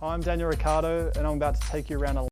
I'm Daniel Ricciardo and I'm about to take you around a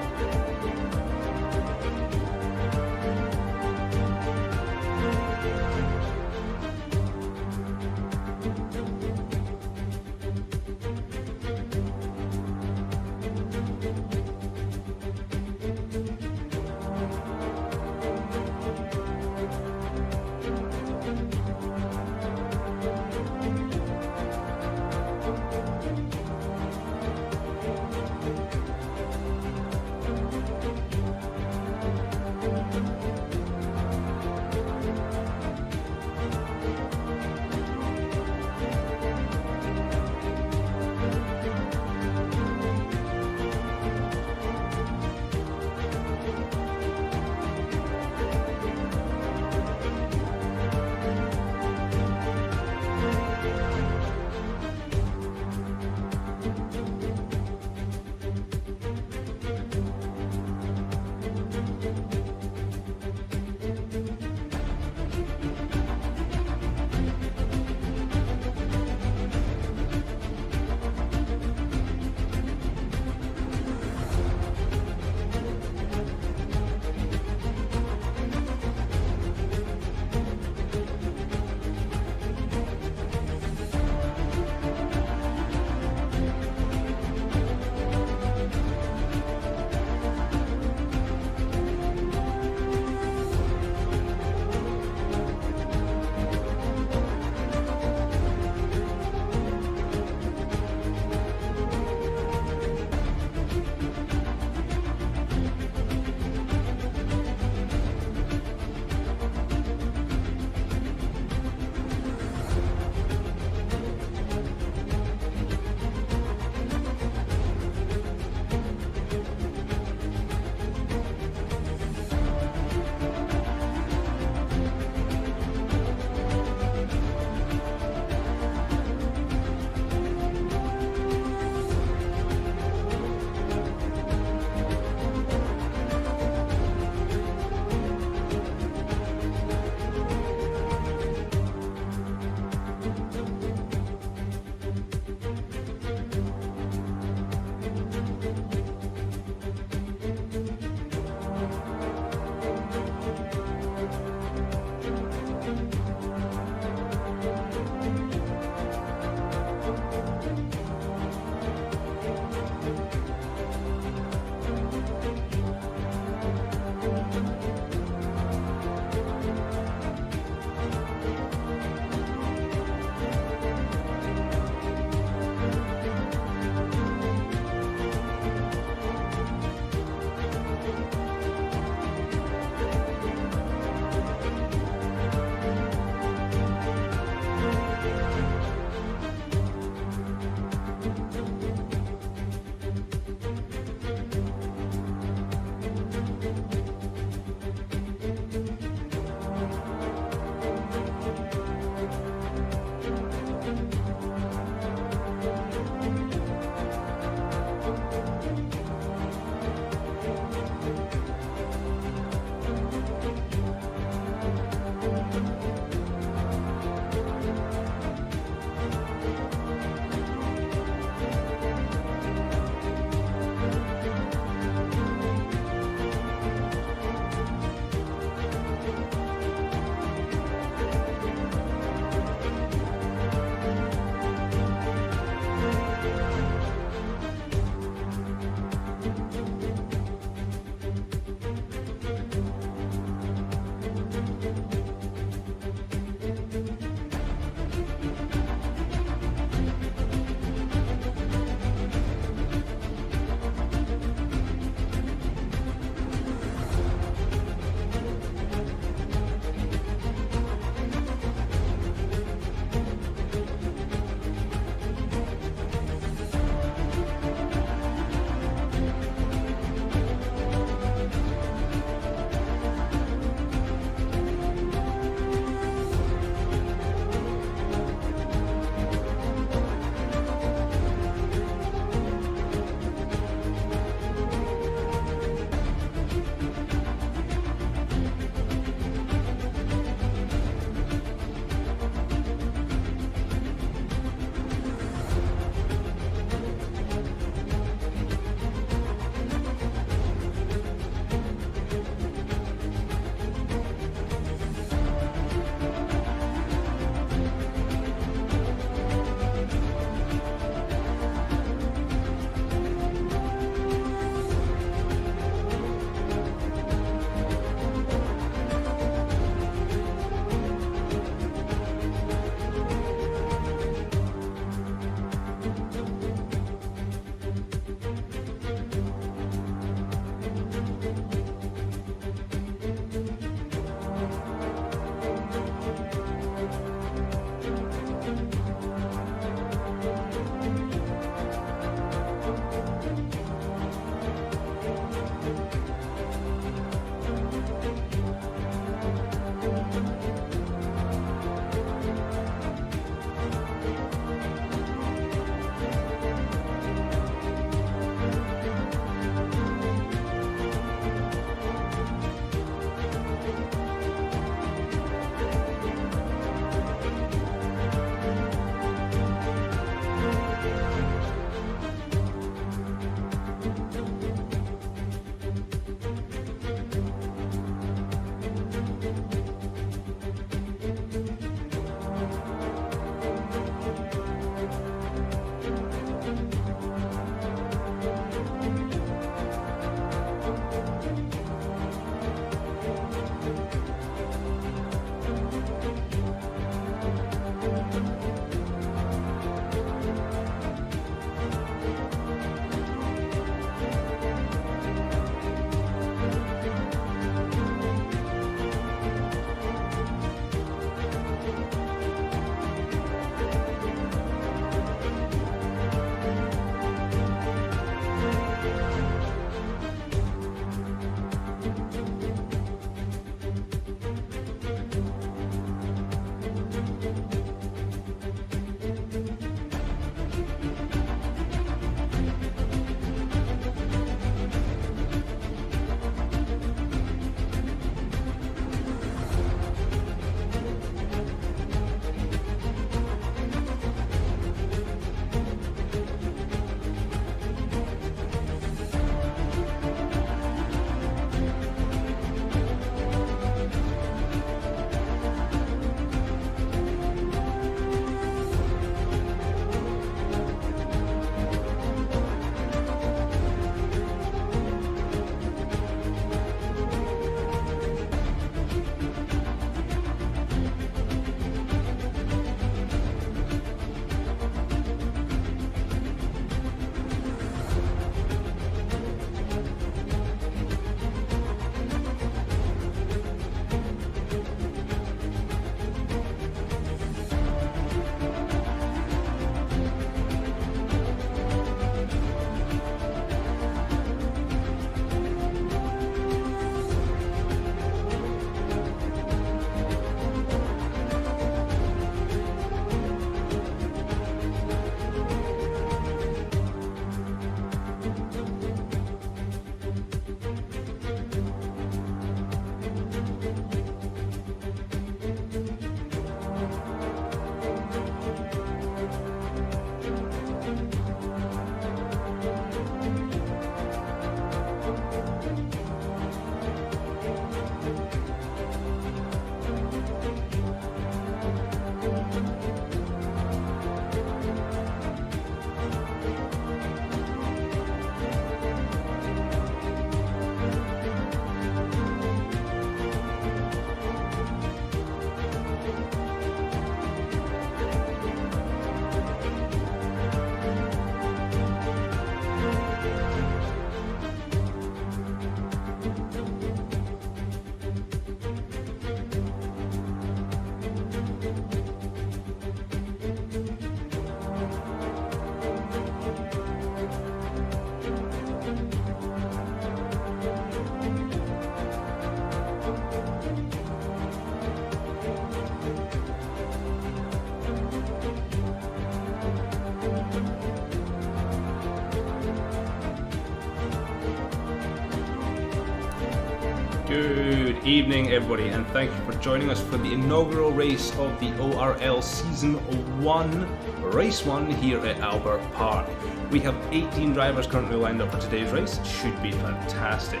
Good evening everybody, and thank you for joining us for the inaugural race of the ORL Season 1, Race 1 here at Albert Park. We have 18 drivers currently lined up for today's race. It should be fantastic.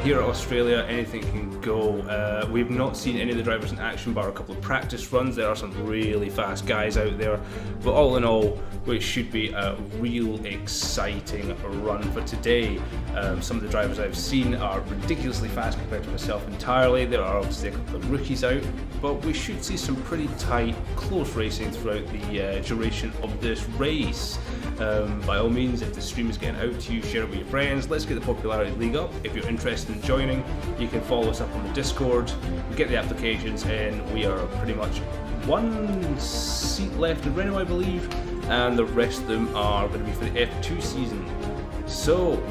Here at Australia, anything can go. We've not seen any of the drivers in action bar a couple of practice runs. There are some really fast guys out there, but all in all, it should be a real exciting run for today. Some of the drivers I've seen are ridiculously fast compared to myself entirely. There are obviously a couple of rookies out, but we should see some pretty tight, close racing throughout the duration of this race. By all means, if the stream is getting out to you, share it with your friends. Let's get the popularity league up. If you're interested in joining, you can follow us up on the Discord, get the applications in. We are pretty much one seat left in Renault, I believe, and the rest of them are going to be for the F2 season. So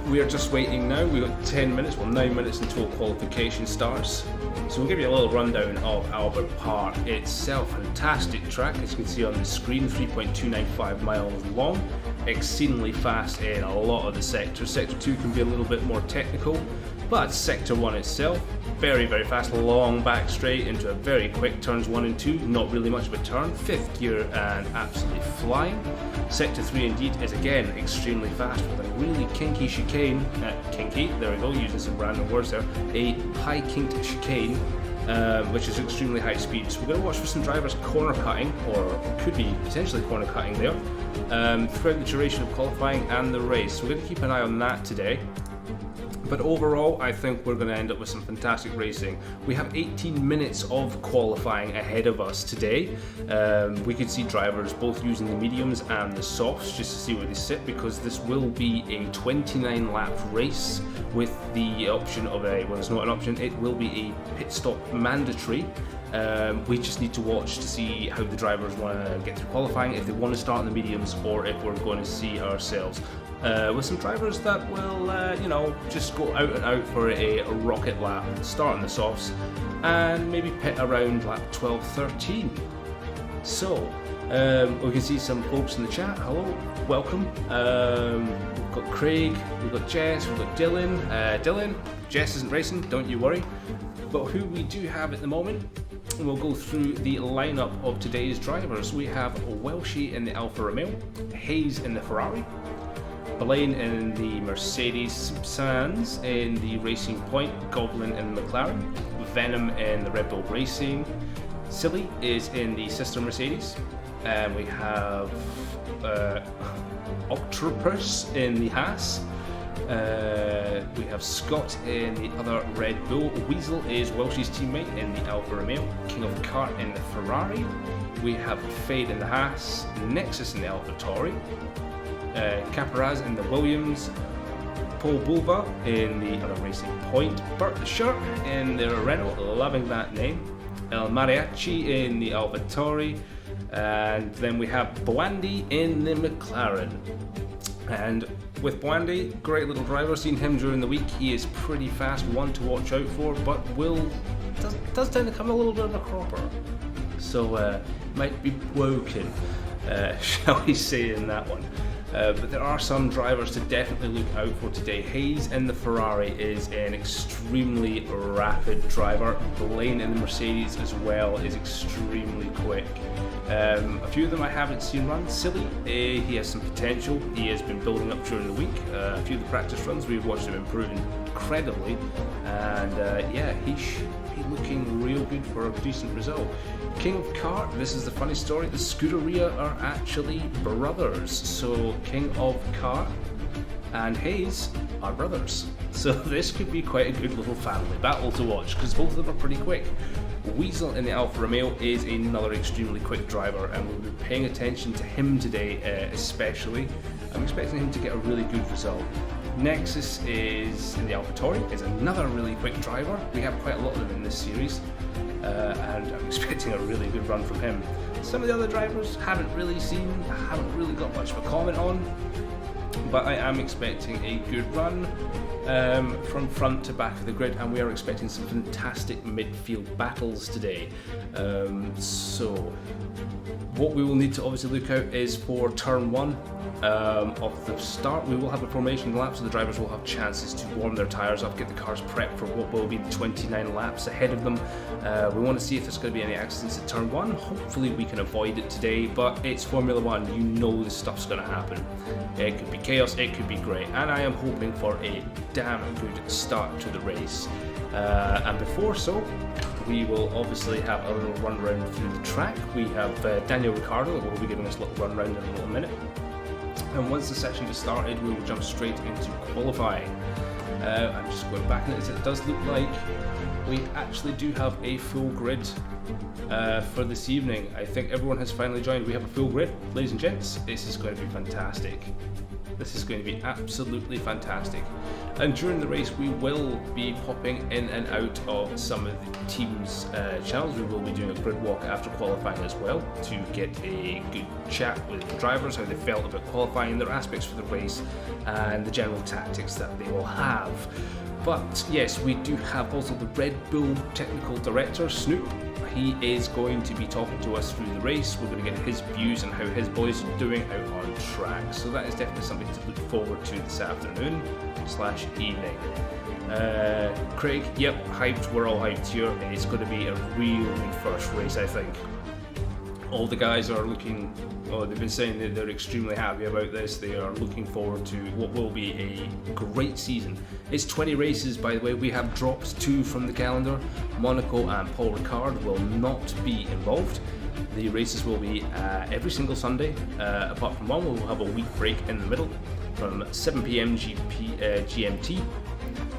we are just waiting now. We've got 10 minutes, well 9 minutes until qualification starts. So we'll give you a little rundown of Albert Park itself. Fantastic track, as you can see on the screen, 3.295 miles long, exceedingly fast in a lot of the sectors. Sector 2 can be a little bit more technical, but Sector 1 itself, very fast, long back straight into a very quick turns 1 and 2, not really much of a turn, 5th gear and absolutely flying. Sector 3 indeed is again extremely fast with a really kinky chicane, there we go, using some random words there, a high kinked chicane, which is extremely high speed. So we're going to watch for some drivers corner cutting, or could be potentially corner cutting there, throughout the duration of qualifying and the race. So we're going to keep an eye on that today. But overall, I think we're going to end up with some fantastic racing. We have 18 minutes of qualifying ahead of us today. We could see drivers both using the mediums and the softs just to see where they sit, because this will be a 29 lap race with the option of well, it's not an option, it will be a pit stop mandatory. We just need to watch to see how the drivers want to get through qualifying, if they want to start in the mediums or if we're going to see ourselves with some drivers that will just go out and out for a rocket lap, start in the softs and maybe pit around lap 12-13. So we can see some folks in the chat. Hello, welcome. We've got Craig, we've got Jess, we've got Dylan. Jess isn't racing, don't you worry. But who we do have at the moment, we'll go through the lineup of today's drivers. We have Welshie in the Alfa Romeo, Hayes in the Ferrari, Blaine in the Mercedes, Sans in the Racing Point, Goblin in the McLaren, Venom in the Red Bull Racing, Silly is in the sister Mercedes, and we have Octopus in the Haas. We have Scott in the other Red Bull. Weasel is Welshie's teammate in the Alfa Romeo. King of Kart in the Ferrari. We have Fade in the Haas. Nexus in the AlphaTauri. Caparaz in the Williams. Paul Bulba in the other Racing Point. Bert the Shark in the Renault, loving that name. El Mariachi in the AlphaTauri. And then we have Boandi in the McLaren. And with Boandi, great little driver, seen him during the week. He is pretty fast, one to watch out for, but does tend to come a little bit of a cropper. So might be broken, shall we say, in that one. But there are some drivers to definitely look out for today. Hayes in the Ferrari is an extremely rapid driver. Blaine in the Mercedes as well is extremely quick. A few of them I haven't seen run. Silly, he has some potential. He has been building up during the week. A few of the practice runs we've watched him improve incredibly, and yeah, he should be looking real good for a decent result. King of Kart, this is the funny story, the Scuderia are actually brothers. So King of Kart and Hayes are brothers. So this could be quite a good little family battle to watch, because both of them are pretty quick. Weasel in the Alfa Romeo is another extremely quick driver, and we'll be paying attention to him today especially. I'm expecting him to get a really good result. Nexus is in the AlphaTauri, is another really quick driver. We have quite a lot of them in this series, and I'm expecting a really good run from him. Some of the other drivers haven't really got much of a comment on. but I am expecting a good run from front to back of the grid, and we are expecting some fantastic midfield battles today. So what we will need to obviously look out is for turn 1 of the start. We will have a formation lap, so the drivers will have chances to warm their tyres up, get the cars prepped for what will be 29 laps ahead of them. We want to see if there's going to be any accidents at turn 1. Hopefully we can avoid it today, but it's Formula 1, you know this stuff's going to happen. It could be chaos, it could be great, and I am hoping for a damn good start to the race. And before so, we will obviously have a little run around through the track. We have Daniel Ricciardo who will be giving us a little run around in a little minute. And once the session is started, we will jump straight into qualifying. I'm just going back and it does look like we actually do have a full grid for this evening. I think everyone has finally joined. We have a full grid, ladies and gents. This is going to be fantastic. This is going to be absolutely fantastic. And during the race, we will be popping in and out of some of the teams' channels. We will be doing a grid walk after qualifying as well to get a good chat with the drivers, how they felt about qualifying, their aspects for the race, and the general tactics that they will have. But yes, we do have also the Red Bull technical director, Snoop. He is going to be talking to us through the race. We're going to get his views on how his boys are doing out on track. So that is definitely something to look forward to this afternoon/evening. Craig, yep, hyped. We're all hyped here. It's going to be a real good first race, I think. All the guys are looking, they've been saying that they're extremely happy about this. They are looking forward to what will be a great season. It's 20 races, by the way. We have dropped 2 from the calendar. Monaco and Paul Ricard will not be involved. The races will be every single Sunday, apart from one. We'll have a week break in the middle from 7 p.m. GMT.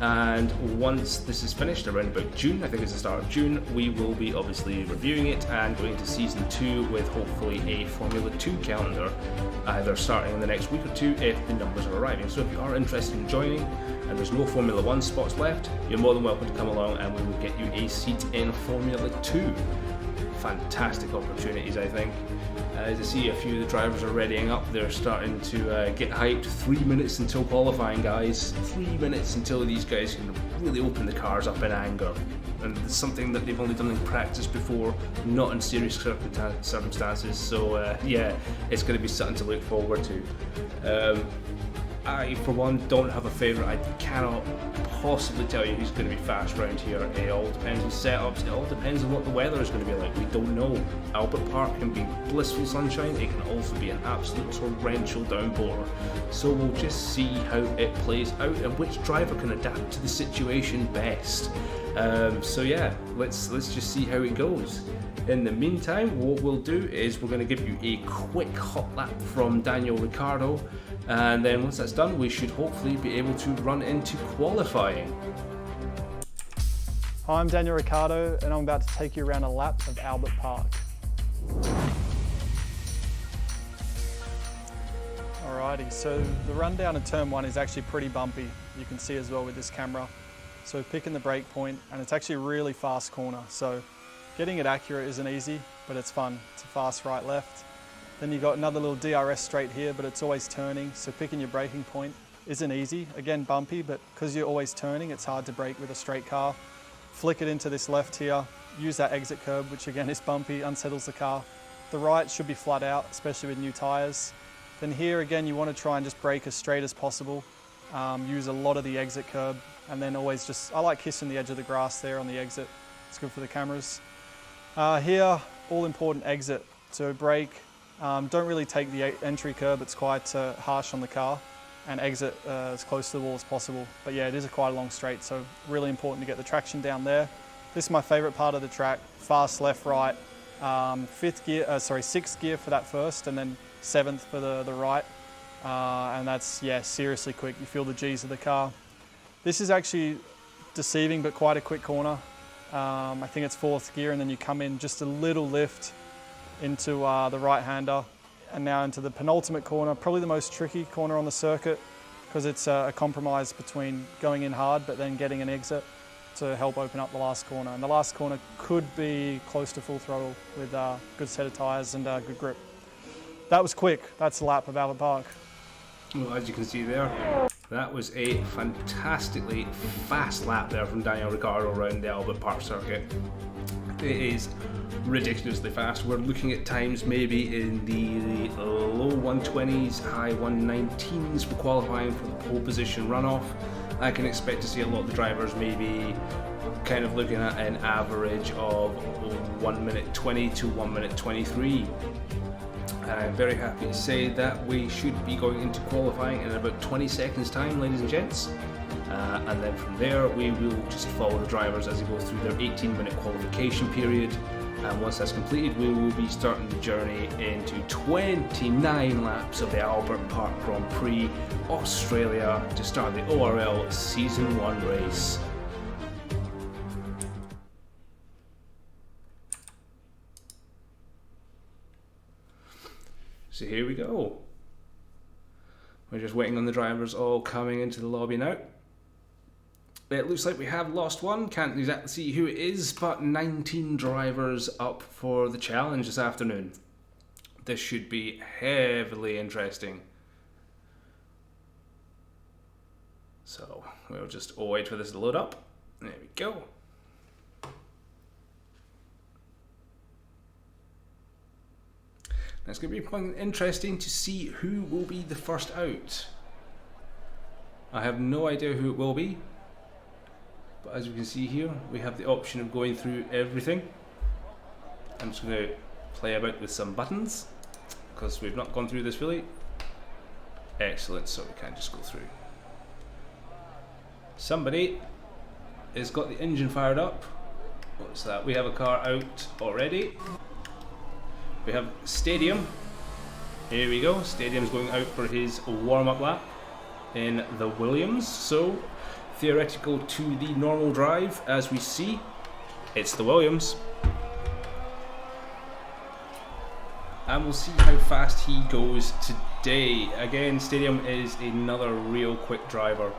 And once this is finished, around about June, I think it's the start of June, we will be obviously reviewing it and going to season 2 with hopefully a Formula 2 calendar, either starting in the next week or 2 if the numbers are arriving. So if you are interested in joining and there's no Formula 1 spots left, you're more than welcome to come along and we will get you a seat in Formula 2. Fantastic opportunities, I think. To see a few of the drivers are readying up, they're starting to get hyped. 3 minutes until qualifying, guys. 3 minutes until these guys can really open the cars up in anger. And it's something that they've only done in practice before, not in serious circumstances. So yeah, it's going to be something to look forward to. I, for one, don't have a favourite. I cannot possibly tell you who's going to be fast around here. It all depends on setups. It all depends on what the weather is going to be like. We don't know. Albert Park can be blissful sunshine. It can also be an absolute torrential downpour. So we'll just see how it plays out and which driver can adapt to the situation best. So yeah, let's just see how it goes. In the meantime, what we'll do is we're going to give you a quick hot lap from Daniel Ricciardo, and then once that's done, we should hopefully be able to run into qualifying. Hi, I'm Daniel Ricciardo and I'm about to take you around a lap of Albert Park. Alrighty, so the rundown of turn 1 is actually pretty bumpy. You can see as well with this camera. So picking the brake point, and it's actually a really fast corner. So getting it accurate isn't easy, but it's fun. It's a fast right left. Then you've got another little DRS straight here, but it's always turning. So picking your braking point isn't easy. Again, bumpy, but because you're always turning, it's hard to brake with a straight car. Flick it into this left here. Use that exit curb, which again is bumpy, unsettles the car. The right should be flat out, especially with new tires. Then here again, you want to try and just brake as straight as possible. Use a lot of the exit curb, and then always just, I like kissing the edge of the grass there on the exit. It's good for the cameras. Here, all important exit. So brake, don't really take the entry curb, it's quite harsh on the car, and exit as close to the wall as possible. But yeah, it is quite a long straight, so really important to get the traction down there. This is my favorite part of the track, fast left, right, sixth gear for that first, and then 7th for the right. And that's, yeah, seriously quick. You feel the G's of the car. This is actually deceiving, but quite a quick corner. I think it's 4th gear, and then you come in just a little lift into the right-hander, and now into the penultimate corner, probably the most tricky corner on the circuit, because it's a compromise between going in hard but then getting an exit to help open up the last corner. And the last corner could be close to full throttle with a good set of tyres and good grip. That was quick. That's the lap of Albert Park. Well, as you can see there, that was a fantastically fast lap there from Daniel Ricciardo around the Albert Park circuit. It is ridiculously fast. We're looking at times maybe in the low 120s, high 119s for qualifying for the pole position runoff. I can expect to see a lot of the drivers maybe kind of looking at an average of 1 minute 20 to 1 minute 23. And I'm very happy to say that we should be going into qualifying in about 20 seconds time, ladies and gents. And then from there we will just follow the drivers as they go through their 18-minute qualification period. And once that's completed, we will be starting the journey into 29 laps of the Albert Park Grand Prix, Australia, to start the ORL Season 1 race. So here we go. We're just waiting on the drivers all coming into the lobby now. It looks like we have lost one, can't exactly see who it is, but 19 drivers up for the challenge this afternoon. This should be heavily interesting. So we'll just wait for this to load up. There we go. It's going to be quite interesting to see who will be the first out. I have no idea who it will be. But as you can see here, we have the option of going through everything. I'm just going to play about with some buttons because we've not gone through this really. Excellent, so we can just go through. Somebody has got the engine fired up. What's that? We have a car out already. We have Stadium. Here we go. Stadium's going out for his warm-up lap in the Williams. So theoretical to the normal drive, as we see, it's the Williams. And we'll see how fast he goes today. Again, Stadium is another real quick driver.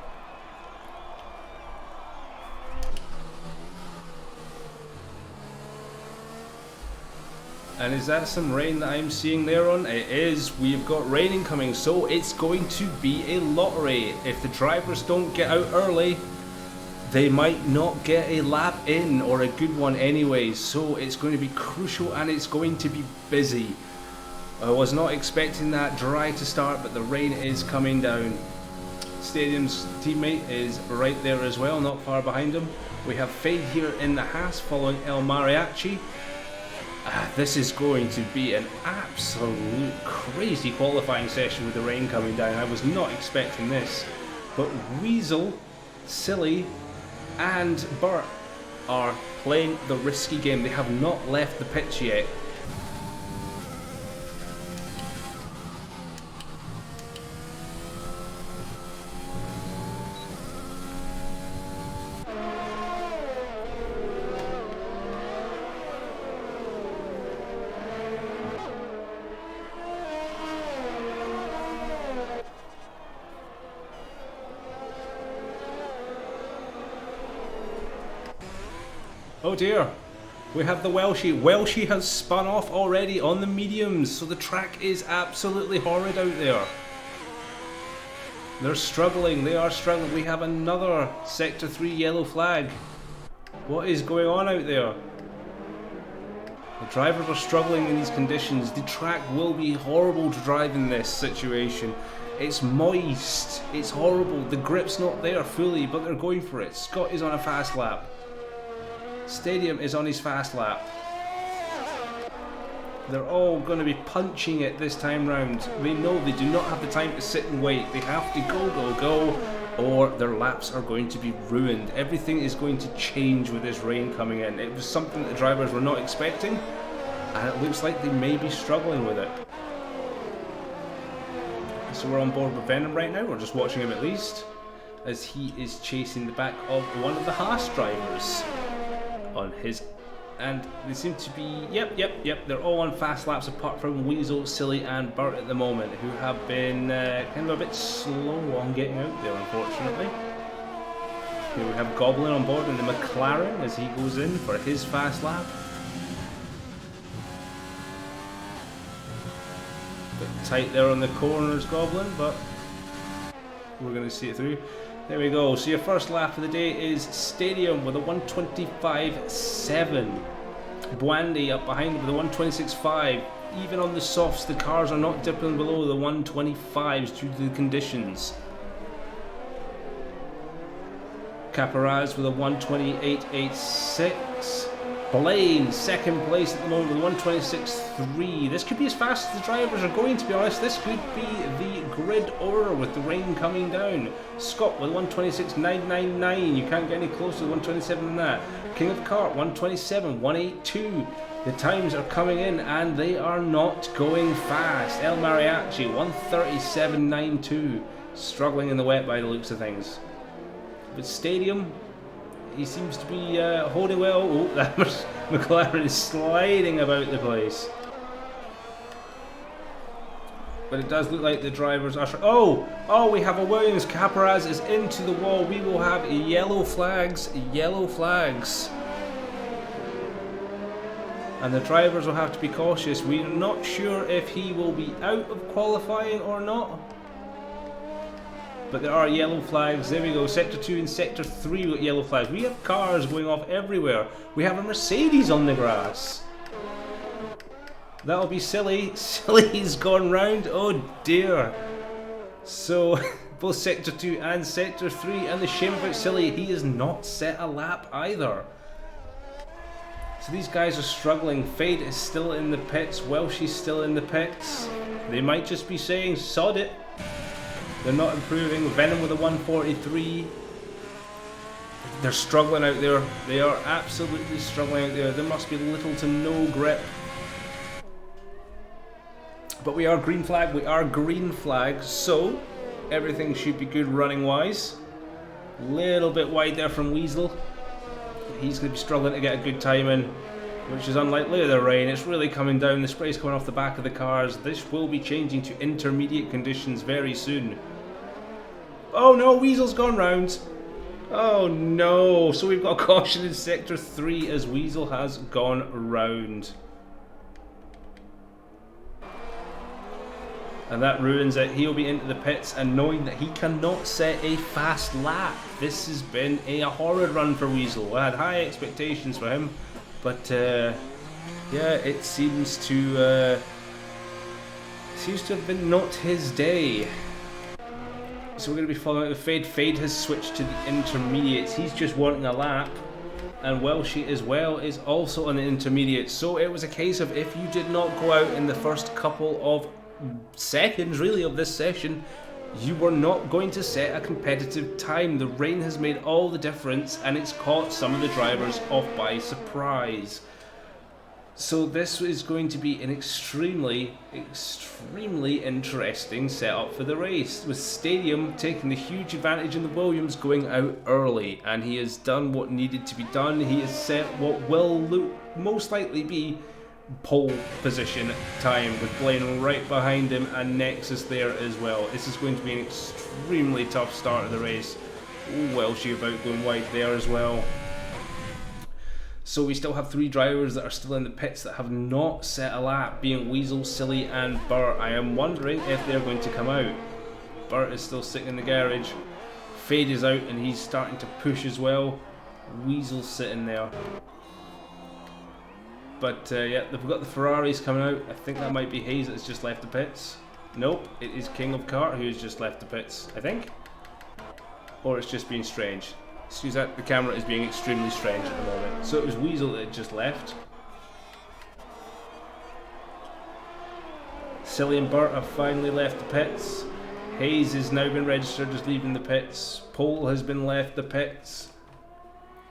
And is that some rain that I'm seeing there on? It is. We've got rain incoming, so it's going to be a lottery. If the drivers don't get out early, they might not get a lap in, or a good one anyways. So it's going to be crucial and it's going to be busy. I was not expecting that dry to start, but the rain is coming down. Stadium's teammate is right there as well, not far behind him. We have Fade here in the Haas following El Mariachi. This is going to be an absolute crazy qualifying session with the rain coming down. I was not expecting this. But Weasel, Silly and Burt are playing the risky game. They have not left the pitch yet. Oh dear, we have the Welshie. Welshie has spun off already on the mediums, so the track is absolutely horrid out there. They're struggling, they are struggling. We have another Sector 3 yellow flag. What is going on out there? The drivers are struggling in these conditions. The track will be horrible to drive in this situation. It's moist, it's horrible. The grip's not there fully, but they're going for it. Scott is on a fast lap. Stadium is on his fast lap. They're all going to be punching it this time round. They know they do not have the time to sit and wait. They have to go, go, go, or their laps are going to be ruined. Everything is going to change with this rain coming in. It was something that the drivers were not expecting, and it looks like they may be struggling with it. So we're on board with Venom right now. We're just watching him at least, as he is chasing the back of one of the Haas drivers on his, and they seem to be, yep, they're all on fast laps apart from Weasel, Silly and Burt at the moment, who have been kind of a bit slow on getting out there, unfortunately. Here we have Goblin on board in the McLaren as he goes in for his fast lap. Bit tight there on the corners, Goblin, but we're going to see it through. There we go. So your first lap of the day is Stadium with a 125.7. Bwandy up behind with a 126.5. Even on the softs, the cars are not dipping below the 125s due to the conditions. Caparaz with a 128.86. Blaine, second place at the moment with 126.3. This could be as fast as the drivers are going, to be honest. This could be the grid order with the rain coming down. Scott with 126.999. You can't get any closer to 127 than that. King of Kart, 127.182. The times are coming in and they are not going fast. El Mariachi, 137.92. Struggling in the wet by the looks of things. But Stadium, he seems to be holding well. Oh, that McLaren is sliding about the place. But it does look like the drivers are... Oh, we have a Williams. Caparaz is into the wall. We will have yellow flags. Yellow flags. And the drivers will have to be cautious. We're not sure if he will be out of qualifying or not. But there are yellow flags. There we go. Sector 2 and Sector 3 with yellow flags. We have cars going off everywhere. We have a Mercedes on the grass. That'll be silly. Silly's gone round. Oh dear. So both Sector 2 and Sector 3, and the shame about Silly, he has not set a lap either. So these guys are struggling. Fade is still in the pits. Welsh's still in the pits. They might just be saying, sod it. They're not improving. Venom with a 143. They're struggling out there. They are absolutely struggling out there. There must be little to no grip. But we are green flag. We are green flag. So everything should be good running wise. Little bit wide there from Weasel. He's going to be struggling to get a good time in, which is unlikely. The rain, it's really coming down. The spray's coming off the back of the cars. This will be changing to intermediate conditions very soon. Oh no, Weasel's gone round. Oh no, so we've got a caution in Sector 3 as Weasel has gone round. And that ruins it. He'll be into the pits and knowing that he cannot set a fast lap. This has been a horrid run for Weasel. I had high expectations for him, but yeah, it seems to have been not his day. So we're going to be following the Fade. Fade has switched to the intermediates. He's just wanting a lap. And Welshie as well is also on the intermediates. So it was a case of if you did not go out in the first couple of seconds really of this session, you were not going to set a competitive time. The rain has made all the difference and it's caught some of the drivers off by surprise. So this is going to be an extremely interesting setup for the race, with Stadium taking the huge advantage in the Williams going out early, and he has done what needed to be done. He has set what will most likely be pole position time, with Blaine right behind him and Nexus there as well. This is going to be an extremely tough start of the race. Oh, Welshie about going wide there as well. So we still have three drivers that are still in the pits that have not set a lap, being Weasel, Silly and Burt. I am wondering if they're going to come out. Burt is still sitting in the garage. Fade is out and he's starting to push as well. Weasel's sitting there. But yeah, they've got the Ferraris coming out. I think that might be Hayes that's just left the pits. Nope, it is King of Kart who's just left the pits, I think. Or it's just being strange. Excuse that, the camera is being extremely strange at the moment. So it was Weasel that had just left. Silly and Burt have finally left the pits. Hayes has now been registered as leaving the pits. Pole has been left the pits.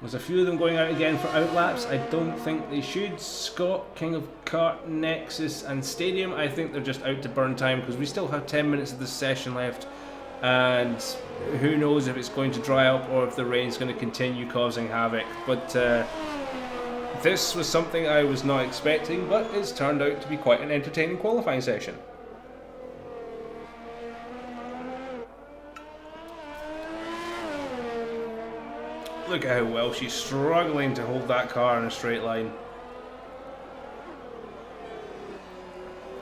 There's a few of them going out again for outlaps. I don't think they should. Scott, King of Kart, Nexus and Stadium, I think they're just out to burn time because we still have 10 minutes of this session left. And who knows if it's going to dry up or if the rain's going to continue causing havoc. But this was something I was not expecting, but it's turned out to be quite an entertaining qualifying session. Look at how well she's struggling to hold that car in a straight line.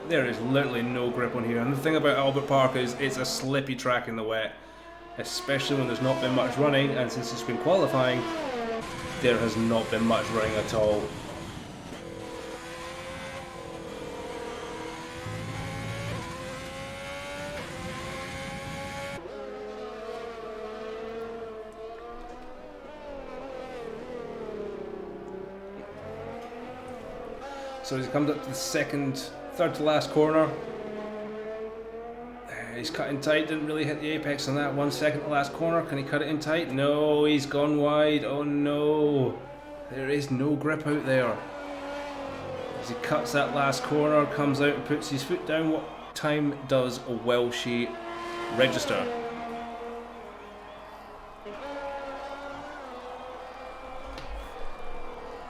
There is literally no grip on here, and the thing about Albert Park is it's a slippy track in the wet. especially when there's not been much running, and since it's been qualifying, there has not been much running at all. So as he comes up to the third to last corner, he's cutting tight, didn't really hit the apex on that 1 second to last corner. Can he cut it in tight? No, he's gone wide. Oh no, there is no grip out there. As he cuts that last corner, comes out and puts his foot down. What time does Welshie register?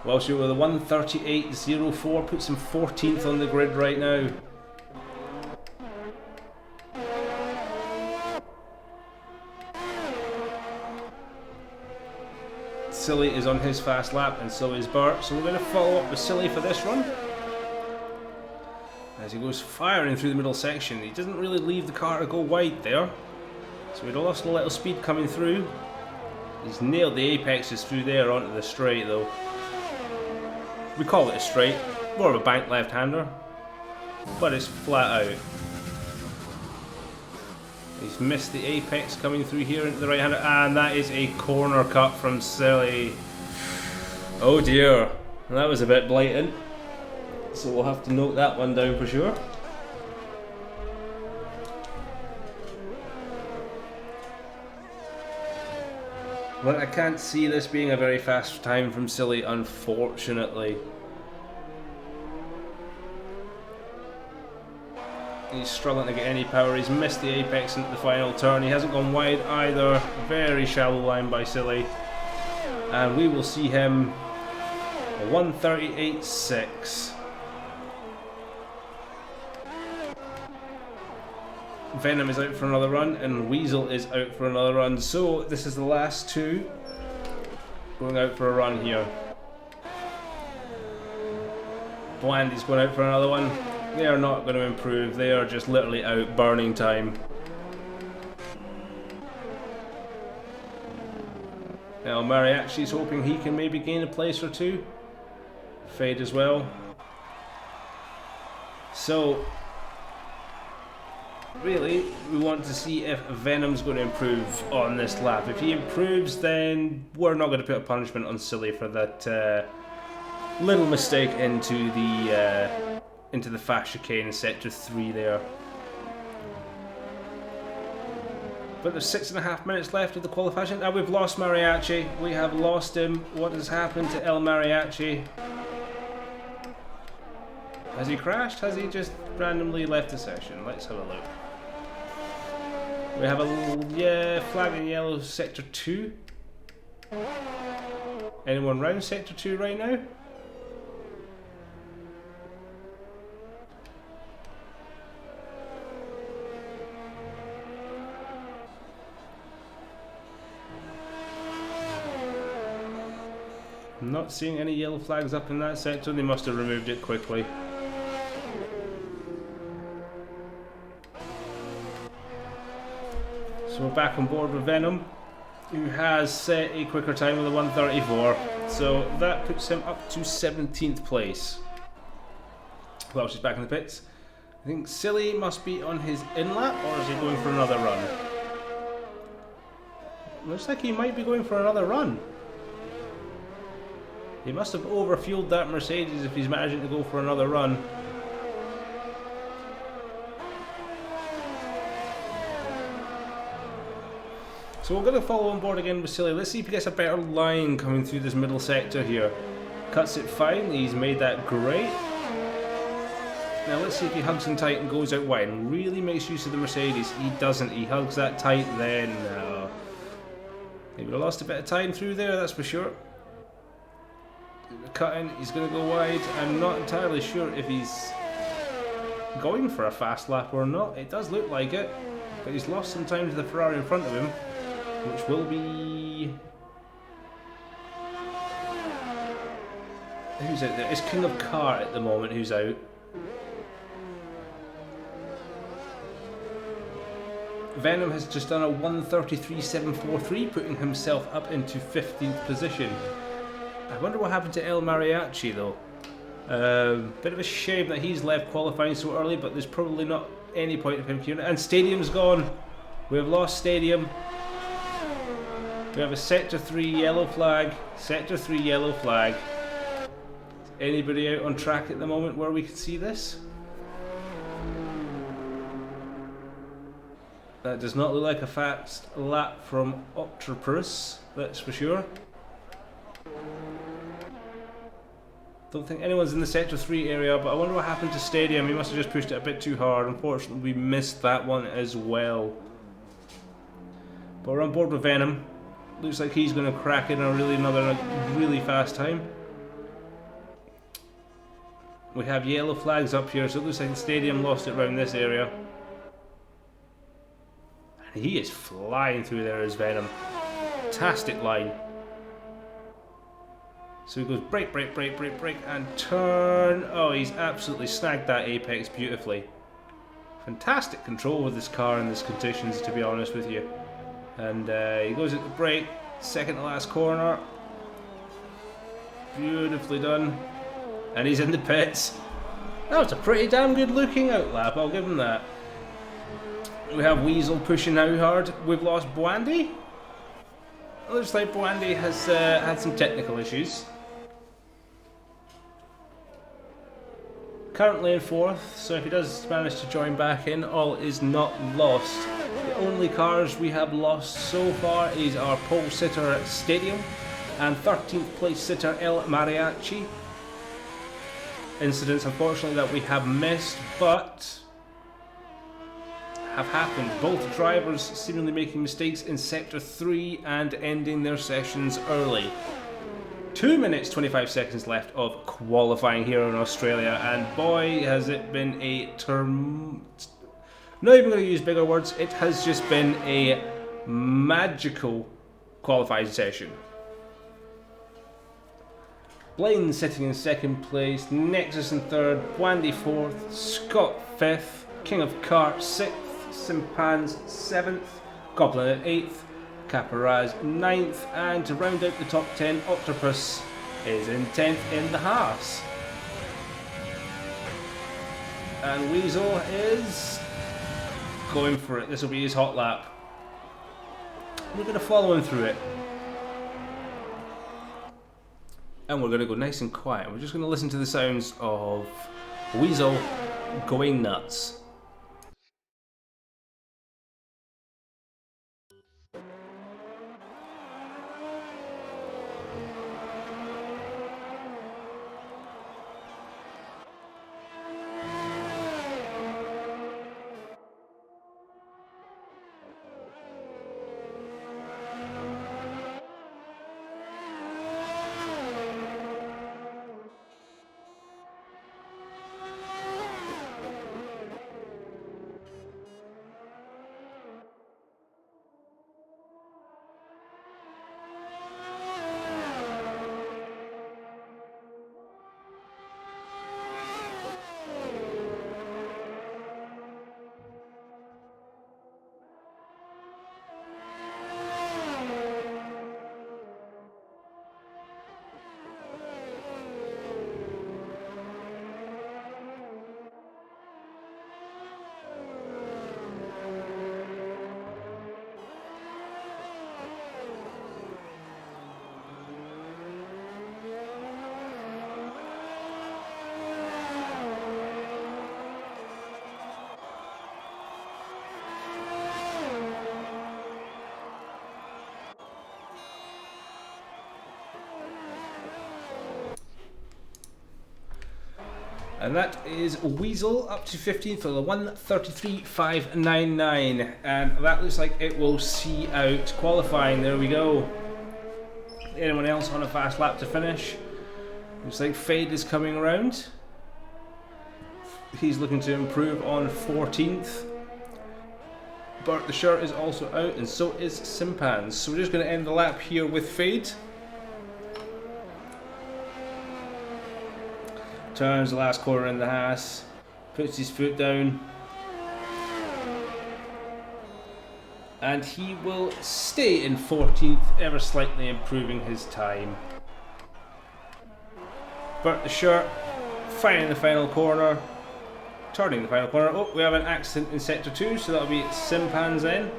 Welshie with a 1:38.04 puts him 14th on the grid right now. Silly is on his fast lap, and so is Bart. So we're going to follow up with Silly for this run. As he goes firing through the middle section, he doesn't really leave the car to go wide there. So we'd lost a little speed coming through. He's nailed the apexes through there onto the straight though. We call it a straight, more of a bank left-hander, but it's flat out. He's missed the apex coming through here into the right-hander, and that is a corner cut from Silly. Oh dear, that was a bit blatant, so we'll have to note that one down for sure. But I can't see this being a very fast time from Silly, unfortunately. He's struggling to get any power. He's missed the apex into the final turn. He hasn't gone wide either. Very shallow line by Silly. And we will see him a 1:38.6. Venom is out for another run, and Weasel is out for another run. So this is the last two going out for a run here. Blandy's going out for another one. They are not going to improve. They are just literally out burning time. Now Mariachi's hoping he can maybe gain a place or two. Fade as well. So really, we want to see if Venom's going to improve on this lap. If he improves, then we're not going to put a punishment on Silly for that little mistake into the fast chicane in sector 3 there. But there's 6.5 minutes left of the qualification. Now we've lost Mariachi. We have lost him. What has happened to El Mariachi? Has he crashed? Has he just randomly left the session? Let's have a look. We have a flag in yellow sector 2. Anyone round sector 2 right now? I'm not seeing any yellow flags up in that sector. They must have removed it quickly. So we're back on board with Venom, who has set a quicker time with a 1:34. So that puts him up to 17th place. Welsh is back in the pits. I think Silly must be on his in-lap, or is he going for another run? Looks like he might be going for another run. He must have overfueled that Mercedes if he's managing to go for another run. So we're going to follow on board again with Silly. Let's see if he gets a better line coming through this middle sector here. Cuts it fine, he's made that great. Now let's see if he hugs him tight and goes out wide and really makes use of the Mercedes. He doesn't, he hugs that tight then. No. He would have lost a bit of time through there, that's for sure. Cutting, he's going to go wide. I'm not entirely sure if he's going for a fast lap or not. It does look like it, but he's lost some time to the Ferrari in front of him, which will be... Who's out there? It's King of Car at the moment who's out. Venom has just done a 1:33.743, putting himself up into 15th position. I wonder what happened to El Mariachi though. Bit of a shame that he's left qualifying so early, but there's probably not any point of him here. And Stadium's gone. We've lost Stadium. We have a Sector 3 yellow flag. Sector 3 yellow flag. Is anybody out on track at the moment where we can see this? That does not look like a fast lap from Octopus, that's for sure. Don't think anyone's in the Sector 3 area, but I wonder what happened to Stadium. He must have just pushed it a bit too hard. Unfortunately, we missed that one as well. But we're on board with Venom. Looks like he's going to crack in another really fast time. We have yellow flags up here, so it looks like the Stadium lost it around this area. And he is flying through there as Venom. Fantastic line. So he goes brake, brake, brake, brake, brake, and turn. Oh, he's absolutely snagged that apex beautifully. Fantastic control with this car in these conditions, to be honest with you. And he goes at the brake, second to last corner. Beautifully done. And he's in the pits. That was a pretty damn good looking out lap, I'll give him that. We have Weasel pushing out hard. We've lost Bwandy. It looks like Bwandy has had some technical issues. Currently in 4th, so if he does manage to join back in, all is not lost. The only cars we have lost so far is our pole sitter at Stadium and 13th place sitter El Mariachi. Incidents, unfortunately, that we have missed, but have happened. Both drivers seemingly making mistakes in Sector 3 and ending their sessions early. 2 minutes 25 seconds left of qualifying here in Australia, and boy has it been a not even going to use bigger words, it has just been a magical qualifying session. Blaine sitting in 2nd place, Nexus in 3rd, Bwandy 4th, Scott 5th, King of Kart 6th, Simpans 7th, Goblin at 8th, Caparaz 9th, and to round out the top 10, Octopus is in 10th in the Haas. And Weasel is going for it. This will be his hot lap. We're going to follow him through it. And we're going to go nice and quiet. We're just going to listen to the sounds of Weasel going nuts. And that is Weasel up to 15th for the 1:33.599, and that looks like it will see out qualifying. There we go. Anyone else on a fast lap to finish? Looks like Fade is coming around. He's looking to improve on 14th. Bert the Shirt is also out, and so is Simpans. So we're just going to end the lap here with Fade. Turns the last corner in the Haas, puts his foot down. and he will stay in 14th, ever slightly improving his time. Bert the Shirt finding the final corner, turning the final corner. Oh, we have an accident in sector 2, so that'll be Simpan's in.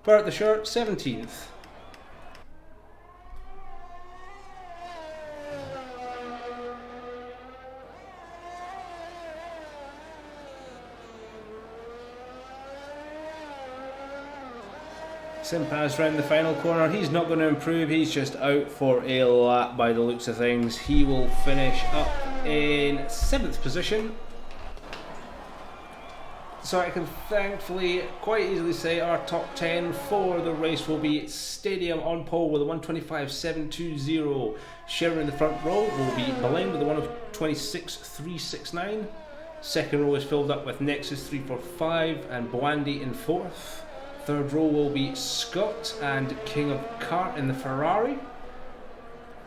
Bert the Shirt 17th. Simpan's round the final corner. He's not going to improve, he's just out for a lap by the looks of things. He will finish up in 7th position. So I can thankfully quite easily say our top 10 for the race will be Stadium on pole with a 125.720. Sharon in the front row will be Blaine with a 126.369. Second row is filled up with Nexus 345 and Boandi in 4th. Third row will be Scott and King of Kart in the Ferrari,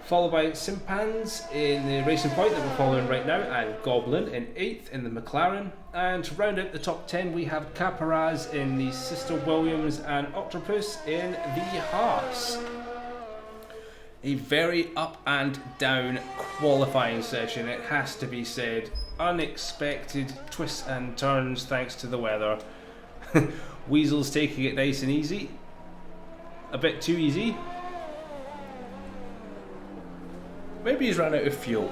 followed by Simpans in the Racing Point that we're following right now, and Goblin in 8th in the McLaren. And to round out the top 10 we have Caparaz in the Sister Williams and Octopus in the Haas. A very up and down qualifying session, it has to be said. Unexpected twists and turns thanks to the weather. Weasel's taking it nice and easy. A bit too easy. Maybe he's run out of fuel.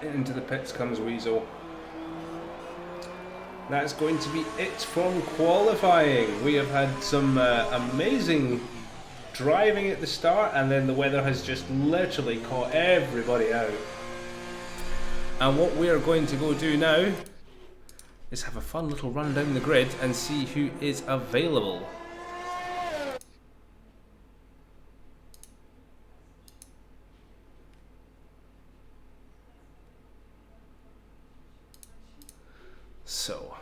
Into the pits comes Weasel. That's going to be it from qualifying. We have had some amazing driving at the start, and then the weather has just literally caught everybody out. And what we are going to go do now is have a fun little run down the grid and see who is available. So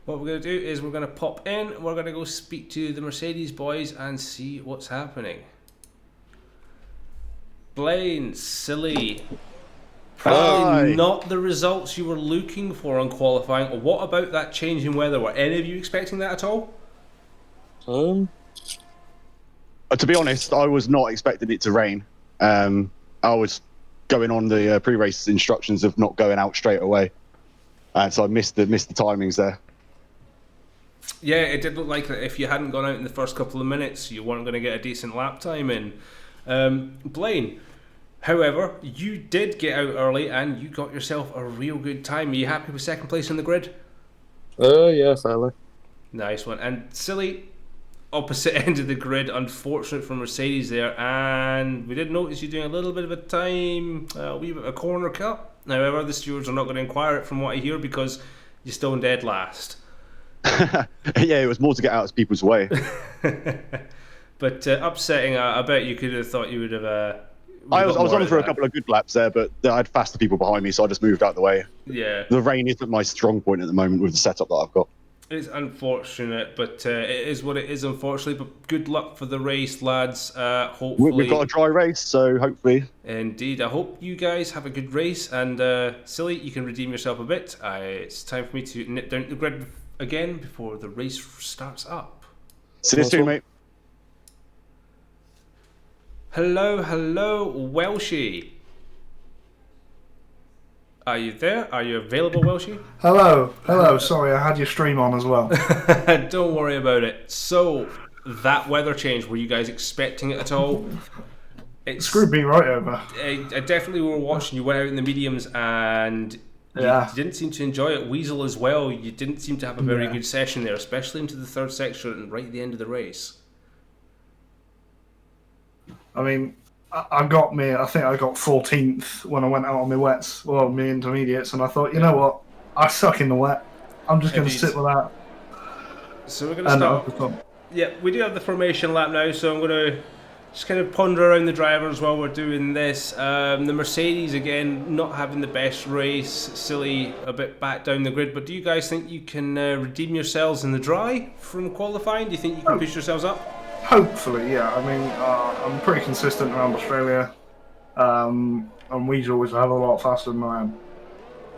what we're going to do is we're going to pop in, we're going to go speak to the Mercedes boys and see what's happening. Blaine, silly. Probably not the results you were looking for on qualifying. What about that change in weather? Were any of you expecting that at all? To be honest, I was not expecting it to rain. I was going on the pre-race instructions of not going out straight away. So I missed the timings there. Yeah, it did look like that if you hadn't gone out in the first couple of minutes, you weren't going to get a decent lap time in. Blaine, however, you did get out early and you got yourself a real good time. Are you happy with second place on the grid? Yeah, fairly. Nice one. And Silly, opposite end of the grid, unfortunate for Mercedes there, and we did notice you doing a little bit of a time, a wee bit of a corner cut. However, the stewards are not going to inquire it from what I hear because you're still in dead last. Yeah, it was more to get out of people's way. But upsetting, I bet you could have thought you would have... I was on for a couple of good laps there, but I had faster people behind me, so I just moved out the way. Yeah. The rain isn't my strong point at the moment with the setup that I've got. It's unfortunate, but it is what it is, unfortunately. But good luck for the race, lads. Hopefully... We've got a dry race, so hopefully... Indeed. I hope you guys have a good race, and Silly, you can redeem yourself a bit. It's time for me to nip down the grid again before the race starts up. See you soon, mate. Hello, Welshie. Are you there? Are you available, Welshie? Hello. Sorry, I had your stream on as well. Don't worry about it. So, that weather change, were you guys expecting it at all? It screwed me right over. I definitely were watching. You went out in the mediums and you didn't seem to enjoy it. Weasel as well. You didn't seem to have a very good session there, especially into the third section and right at the end of the race. I mean, I think I got 14th when I went out on my wets, well, my intermediates, and I thought, you know what, I suck in the wet. I'm just going to sit with that. So we're going to start. Yeah, we do have the formation lap now, so I'm going to just kind of ponder around the drivers while we're doing this. The Mercedes, again, not having the best race. Silly, a bit back down the grid, but do you guys think you can redeem yourselves in the dry from qualifying? Do you think you can push yourselves up? Hopefully, yeah. I mean, I'm pretty consistent around Australia, and we always have a lot faster than I am.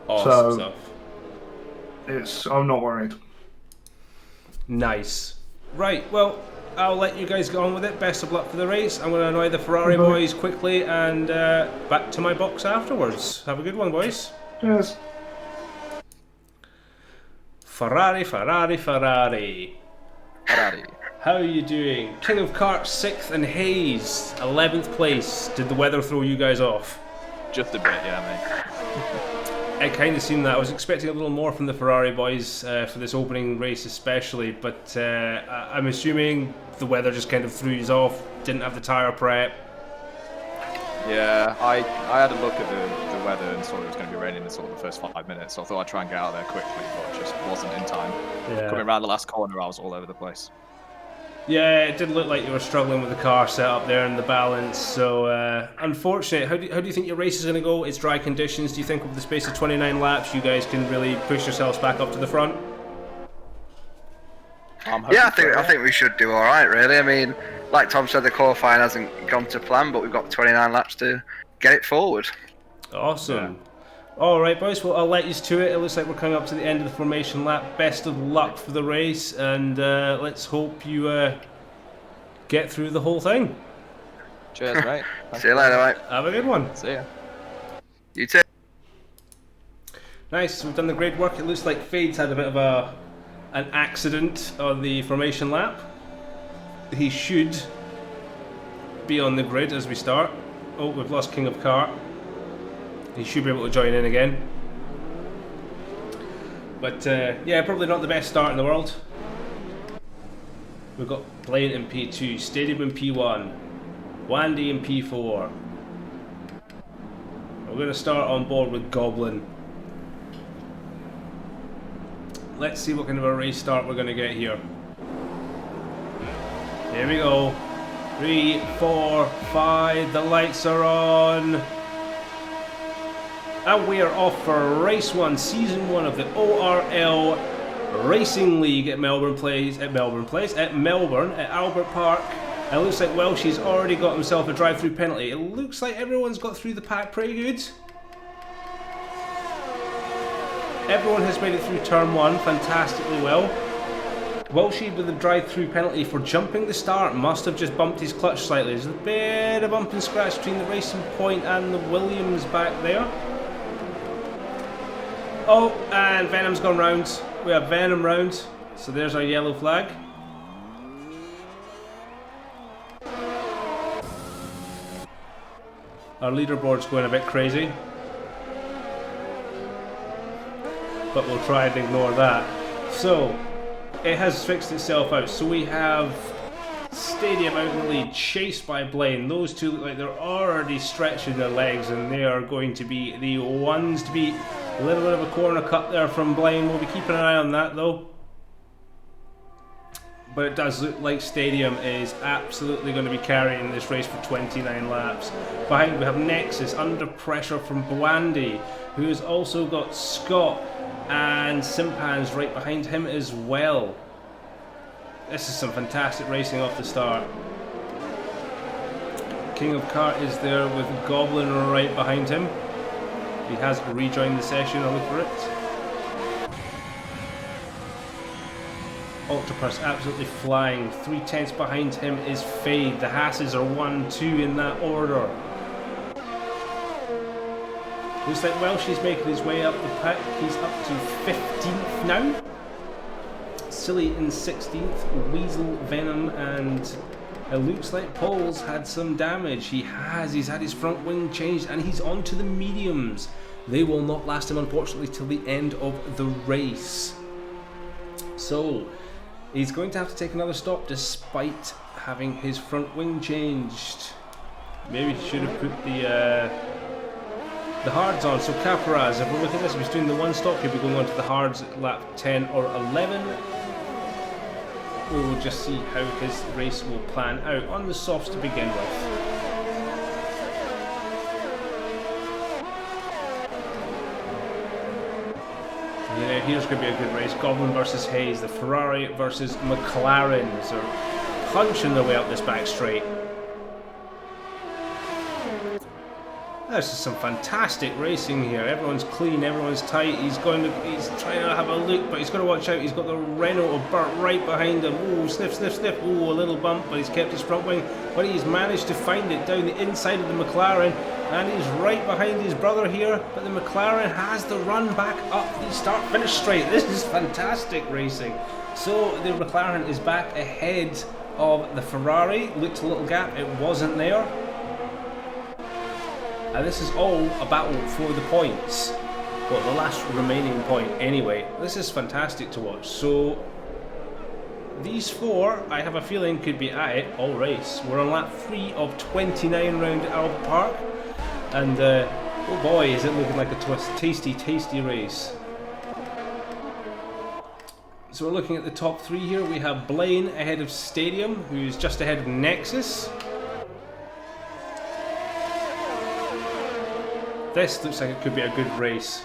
Awesome So stuff. I'm not worried. Nice. Right, well, I'll let you guys get on with it. Best of luck for the race. I'm going to annoy the Ferrari boys quickly and back to my box afterwards. Have a good one, boys. Cheers. Ferrari, Ferrari, Ferrari. Ferrari. How are you doing? King of Karts 6th and Hayes 11th place. Did the weather throw you guys off? Just a bit, yeah, mate. I kind of seen that. I was expecting a little more from the Ferrari boys for this opening race especially, but I'm assuming the weather just kind of threw you off, didn't have the tyre prep. Yeah, I had a look at the weather and saw it was going to be raining in sort of the first 5 minutes, so I thought I'd try and get out there quickly, but it just wasn't in time. Yeah. Coming around the last corner, I was all over the place. Yeah, it did look like you were struggling with the car setup there and the balance, so unfortunate. How do you think your race is going to go? It's dry conditions. Do you think over the space of 29 laps you guys can really push yourselves back up to the front? Yeah, I think we should do all right, really. I mean, like Tom said, the qualifying hasn't gone to plan, but we've got 29 laps to get it forward. Awesome. Yeah. All right, boys. Well, I'll let you to it. It looks like we're coming up to the end of the formation lap. Best of luck for the race, and let's hope you get through the whole thing. Cheers, mate. See you later, mate. Have a good one. See ya. You too. Nice. We've done the great work. It looks like Fade's had a bit of an accident on the formation lap. He should be on the grid as we start. Oh, we've lost King of Kart. He should be able to join in again. But yeah, probably not the best start in the world. We've got Blaine in P2, Stadium in P1, Wandy in P4. We're going to start on board with Goblin. Let's see what kind of a race start we're going to get here. Here we go. 3, 4, 5, the lights are on. And we are off for race 1, season 1 of the ORL Racing League at Melbourne, at Albert Park. It looks like Welshie's already got himself a drive-through penalty. It looks like everyone's got through the pack pretty good. Everyone has made it through turn 1 fantastically well. Welshie with a drive-through penalty for jumping the start must have just bumped his clutch slightly. There's a bit of bump and scratch between the Racing Point and the Williams back there. Oh, and Venom's gone round. We have Venom round, so there's our yellow flag. Our leaderboard's going a bit crazy, but we'll try and ignore that. So, it has fixed itself out. So we have Stadium out in the lead, chased by Blaine. Those two look like they're already stretching their legs, and they are going to be the ones to beat. A little bit of a corner cut there from Blaine. We'll be keeping an eye on that though. But it does look like Stadium is absolutely going to be carrying this race for 29 laps. Behind we have Nexus under pressure from Bwandy, who has also got Scott and Simpans right behind him as well. This is some fantastic racing off the start. King of Kart is there with Goblin right behind him. He has rejoined the session, I'll look for it. Octopus absolutely flying. 3/10 behind him is Fade. The Hasses are 1, 2 in that order. Looks like Welshie's making his way up the pack. He's up to 15th now. Silly in 16th. Weasel, Venom, and it looks like Paul's had some damage. He's had his front wing changed and he's on to the mediums. They will not last him, unfortunately, till the end of the race. So, he's going to have to take another stop despite having his front wing changed. Maybe he should have put the hards on. So Caparaz, if we're looking at this between the one stop, he'll be going on to the hards at lap 10 or 11. We will just see how his race will plan out on the softs to begin with. Yeah, here's going to be a good race. Goblin versus Hayes, the Ferrari versus McLaren. So punching their way up this back straight. This is some fantastic racing here. Everyone's clean, everyone's tight. He's trying to have a look, but he's got to watch out. He's got the Renault of Burt right behind him. Oh, sniff, sniff, sniff. Oh, a little bump, but he's kept his front wing. But he's managed to find it down the inside of the McLaren, and he's right behind his brother here. But the McLaren has the run back up the start-finish straight. This is fantastic racing. So the McLaren is back ahead of the Ferrari. Looked a little gap, it wasn't there. And this is all a battle for the points. Well, the last remaining point anyway. This is fantastic to watch. So, these four, I have a feeling, could be at it all race. We're on lap 3 of 29 round Albert Park. And, oh boy, is it looking like a tasty, tasty race. So we're looking at the top 3 here. We have Blaine ahead of Stadium, who's just ahead of Nexus. This looks like it could be a good race.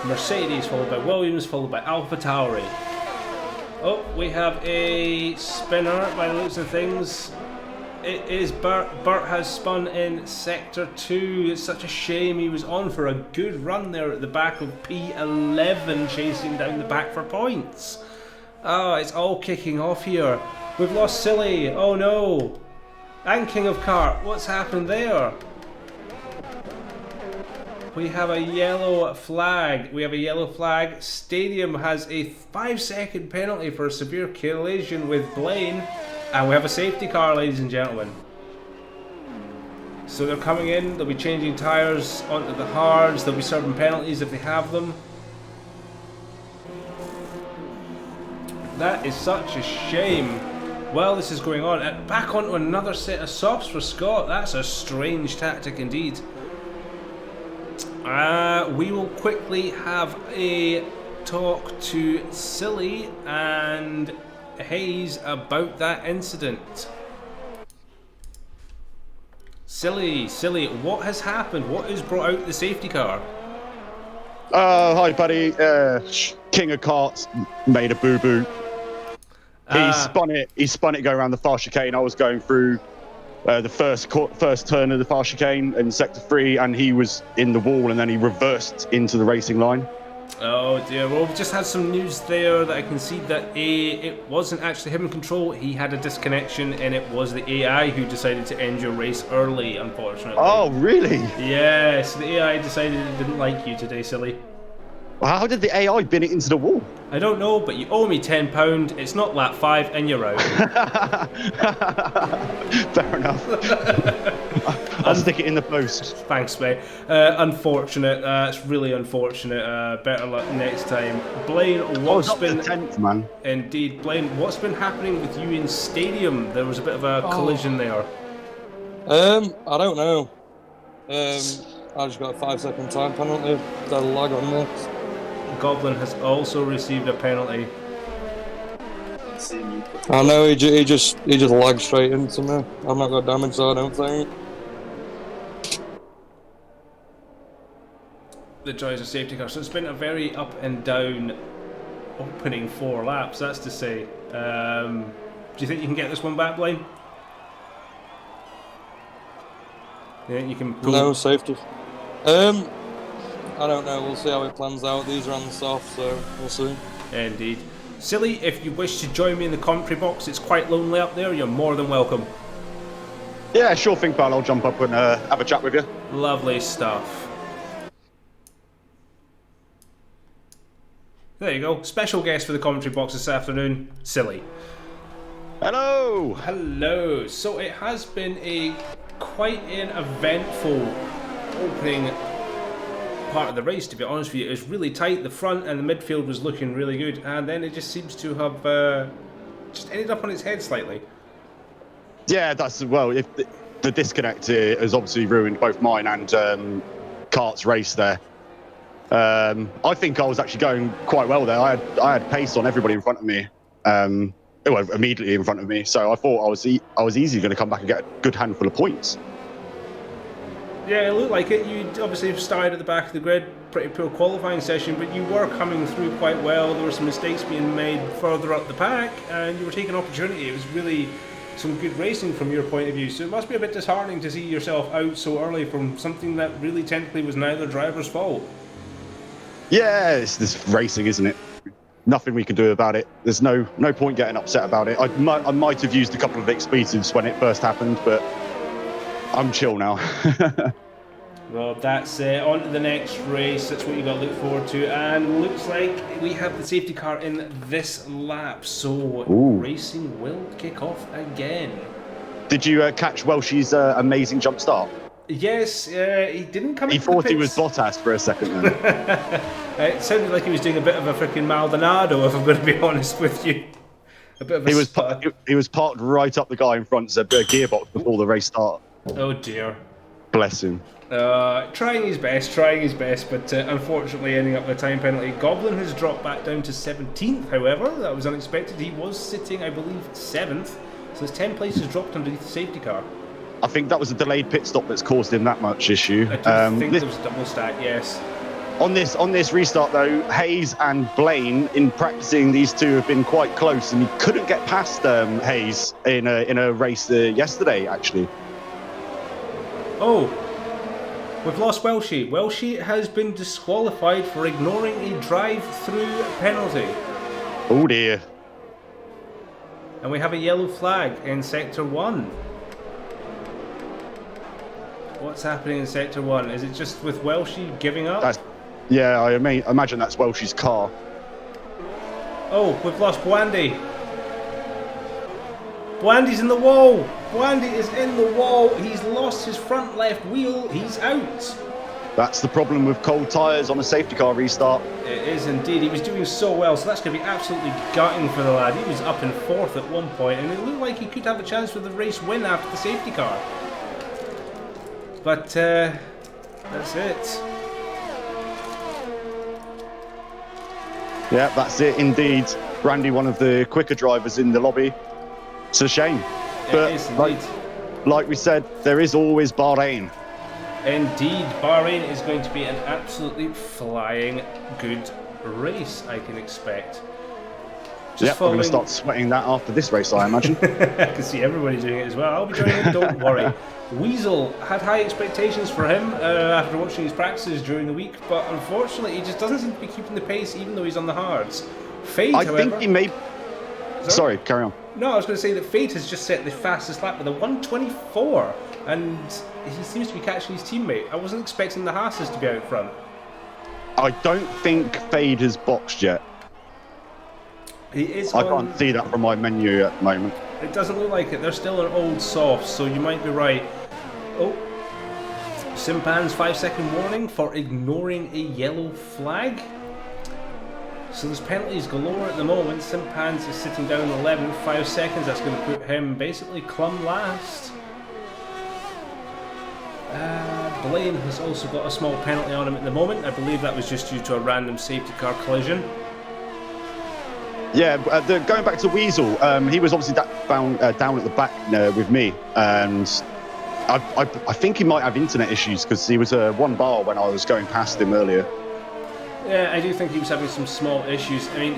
Mercedes followed by Williams, followed by AlphaTauri. Oh, we have a spinner by the looks of things. It is Burt. Burt has spun in Sector 2. It's such a shame. He was on for a good run there at the back of P11, chasing down the back for points. Oh, it's all kicking off here. We've lost Silly. Oh no. And King of Kart. What's happened there? We have a yellow flag. Stadium has a 5-second penalty for a severe collision with Blaine. And we have a safety car, ladies and gentlemen. So they're coming in. They'll be changing tyres onto the hards. They'll be serving penalties if they have them. That is such a shame. While this is going on, back onto another set of softs for Scott. That's a strange tactic indeed. We will quickly have a talk to Silly and Hayes about that incident. Silly, what has happened? What has brought out the safety car? Hi, buddy. King of Karts made a boo-boo. He spun it going around the far chicane. I was going through the first turn of the far chicane in Sector 3, and he was in the wall, and then he reversed into the racing line. Oh dear, well, we've just had some news there that I can see that it wasn't actually him in control. He had a disconnection, and it was the AI who decided to end your race early, unfortunately. Oh, really? Yes, the AI decided it didn't like you today, Silly. Well, how did the AI bin it into the wall? I don't know, but you owe me £10. It's not lap 5 and you're out. Fair enough. I'll stick it in the post. Thanks, mate. Unfortunate. It's really unfortunate. Better luck next time. Blaine, what's been... 10th, man. Indeed. Blaine, what's been happening with you in Stadium? There was a bit of a collision there. I don't know. I just got a 5-second time penalty. There's a lag on this. Goblin has also received a penalty. I know, he just lagged straight into me. I've not got damage, so I don't think. The joys of safety car. So it's been a very up and down opening 4 laps, that's to say. Do you think you can get this one back, Blaine? Yeah, you can pull... No, safety. I don't know, we'll see how it plans out. These are on the soft, so we'll see. Indeed. Silly, if you wish to join me in the commentary box, it's quite lonely up there, you're more than welcome. Yeah, sure thing, pal. I'll jump up and have a chat with you. Lovely stuff. There you go. Special guest for the commentary box this afternoon, Silly. Hello! Hello. So it has been quite an eventful opening part of the race, to be honest with you. It was really tight. The front and the midfield was looking really good, and then it just seems to have just ended up on its head slightly. Yeah, that's, well, if the disconnect here has obviously ruined both mine and Kart's race there. I think I was actually going quite well there. I had pace on everybody in front of me, well, immediately in front of me. So I thought I was easily going to come back and get a good handful of points. Yeah, it looked like it. You obviously started at the back of the grid, pretty poor qualifying session, but you were coming through quite well. There were some mistakes being made further up the pack, and you were taking opportunity. It was really some good racing from your point of view. So it must be a bit disheartening to see yourself out so early from something that really technically was neither driver's fault. Yeah, it's this racing, isn't it? Nothing we can do about it. There's no point getting upset about it. I might have used a couple of expletives when it first happened, but I'm chill now. Well, that's on to the next race. That's what you got to look forward to. And looks like we have the safety car in this lap. So racing will kick off again. Did you catch Welsh's amazing jump start? Yes, he didn't come. He thought he was Bottas for a second then. It sounded like he was doing a bit of a freaking Maldonado, if I'm going to be honest with you. A bit of a he was parked right up the guy in front, so a gearbox before the race started. Oh dear. Bless him. Trying his best, but unfortunately ending up with a time penalty. Goblin has dropped back down to 17th, however. That was unexpected. He was sitting, I believe, 7th. So there's 10 places dropped underneath the safety car. I think that was a delayed pit stop that's caused him that much issue. I do think there was a double stack, yes. On this restart though, Hayes and Blaine, in practicing, these two have been quite close, and he couldn't get past Hayes in a race yesterday, actually. Oh, we've lost Welshie. Welshie has been disqualified for ignoring a drive-through penalty. Oh dear. And we have a yellow flag in Sector 1. What's happening in Sector 1? Is it just with Welshie giving up? Yeah, I imagine that's Welsh's car. Oh, we've lost Bwandy. Bwandy's in the wall. Bwandy is in the wall. He's lost his front left wheel. He's out. That's the problem with cold tyres on a safety car restart. It is indeed. He was doing so well, so that's going to be absolutely gutting for the lad. He was up in 4th at one point, and it looked like he could have a chance for the race win after the safety car. But that's it. Yeah, that's it indeed. Brandy, one of the quicker drivers in the lobby. It's a shame. But it is indeed. Like we said, there is always Bahrain. Indeed, Bahrain is going to be an absolutely flying good race, I can expect. Yeah, we're going to start sweating that after this race, I imagine. I can see everybody doing it as well. I'll be joining it, don't worry. Weasel had high expectations for him after watching his practices during the week, but unfortunately he just doesn't seem to be keeping the pace even though he's on the hards. Fade, I however... think he may... Sorry, carry on. No, I was going to say that Fade has just set the fastest lap with a 1:24, and he seems to be catching his teammate. I wasn't expecting the Haas's to be out front. I don't think Fade has boxed yet. He is I can't see that from my menu at the moment. It doesn't look like it. They're still an old soft, so you might be right. Oh, Simpan's 5-second warning for ignoring a yellow flag. So there's penalties galore at the moment. Simpans is sitting down 11th, 5 seconds. That's going to put him basically clum last. Blaine has also got a small penalty on him at the moment. I believe that was just due to a random safety car collision. Yeah, going back to Weasel, he was obviously down at the back with me, and I think he might have internet issues because he was one bar when I was going past him earlier. Yeah, I do think he was having some small issues. I mean,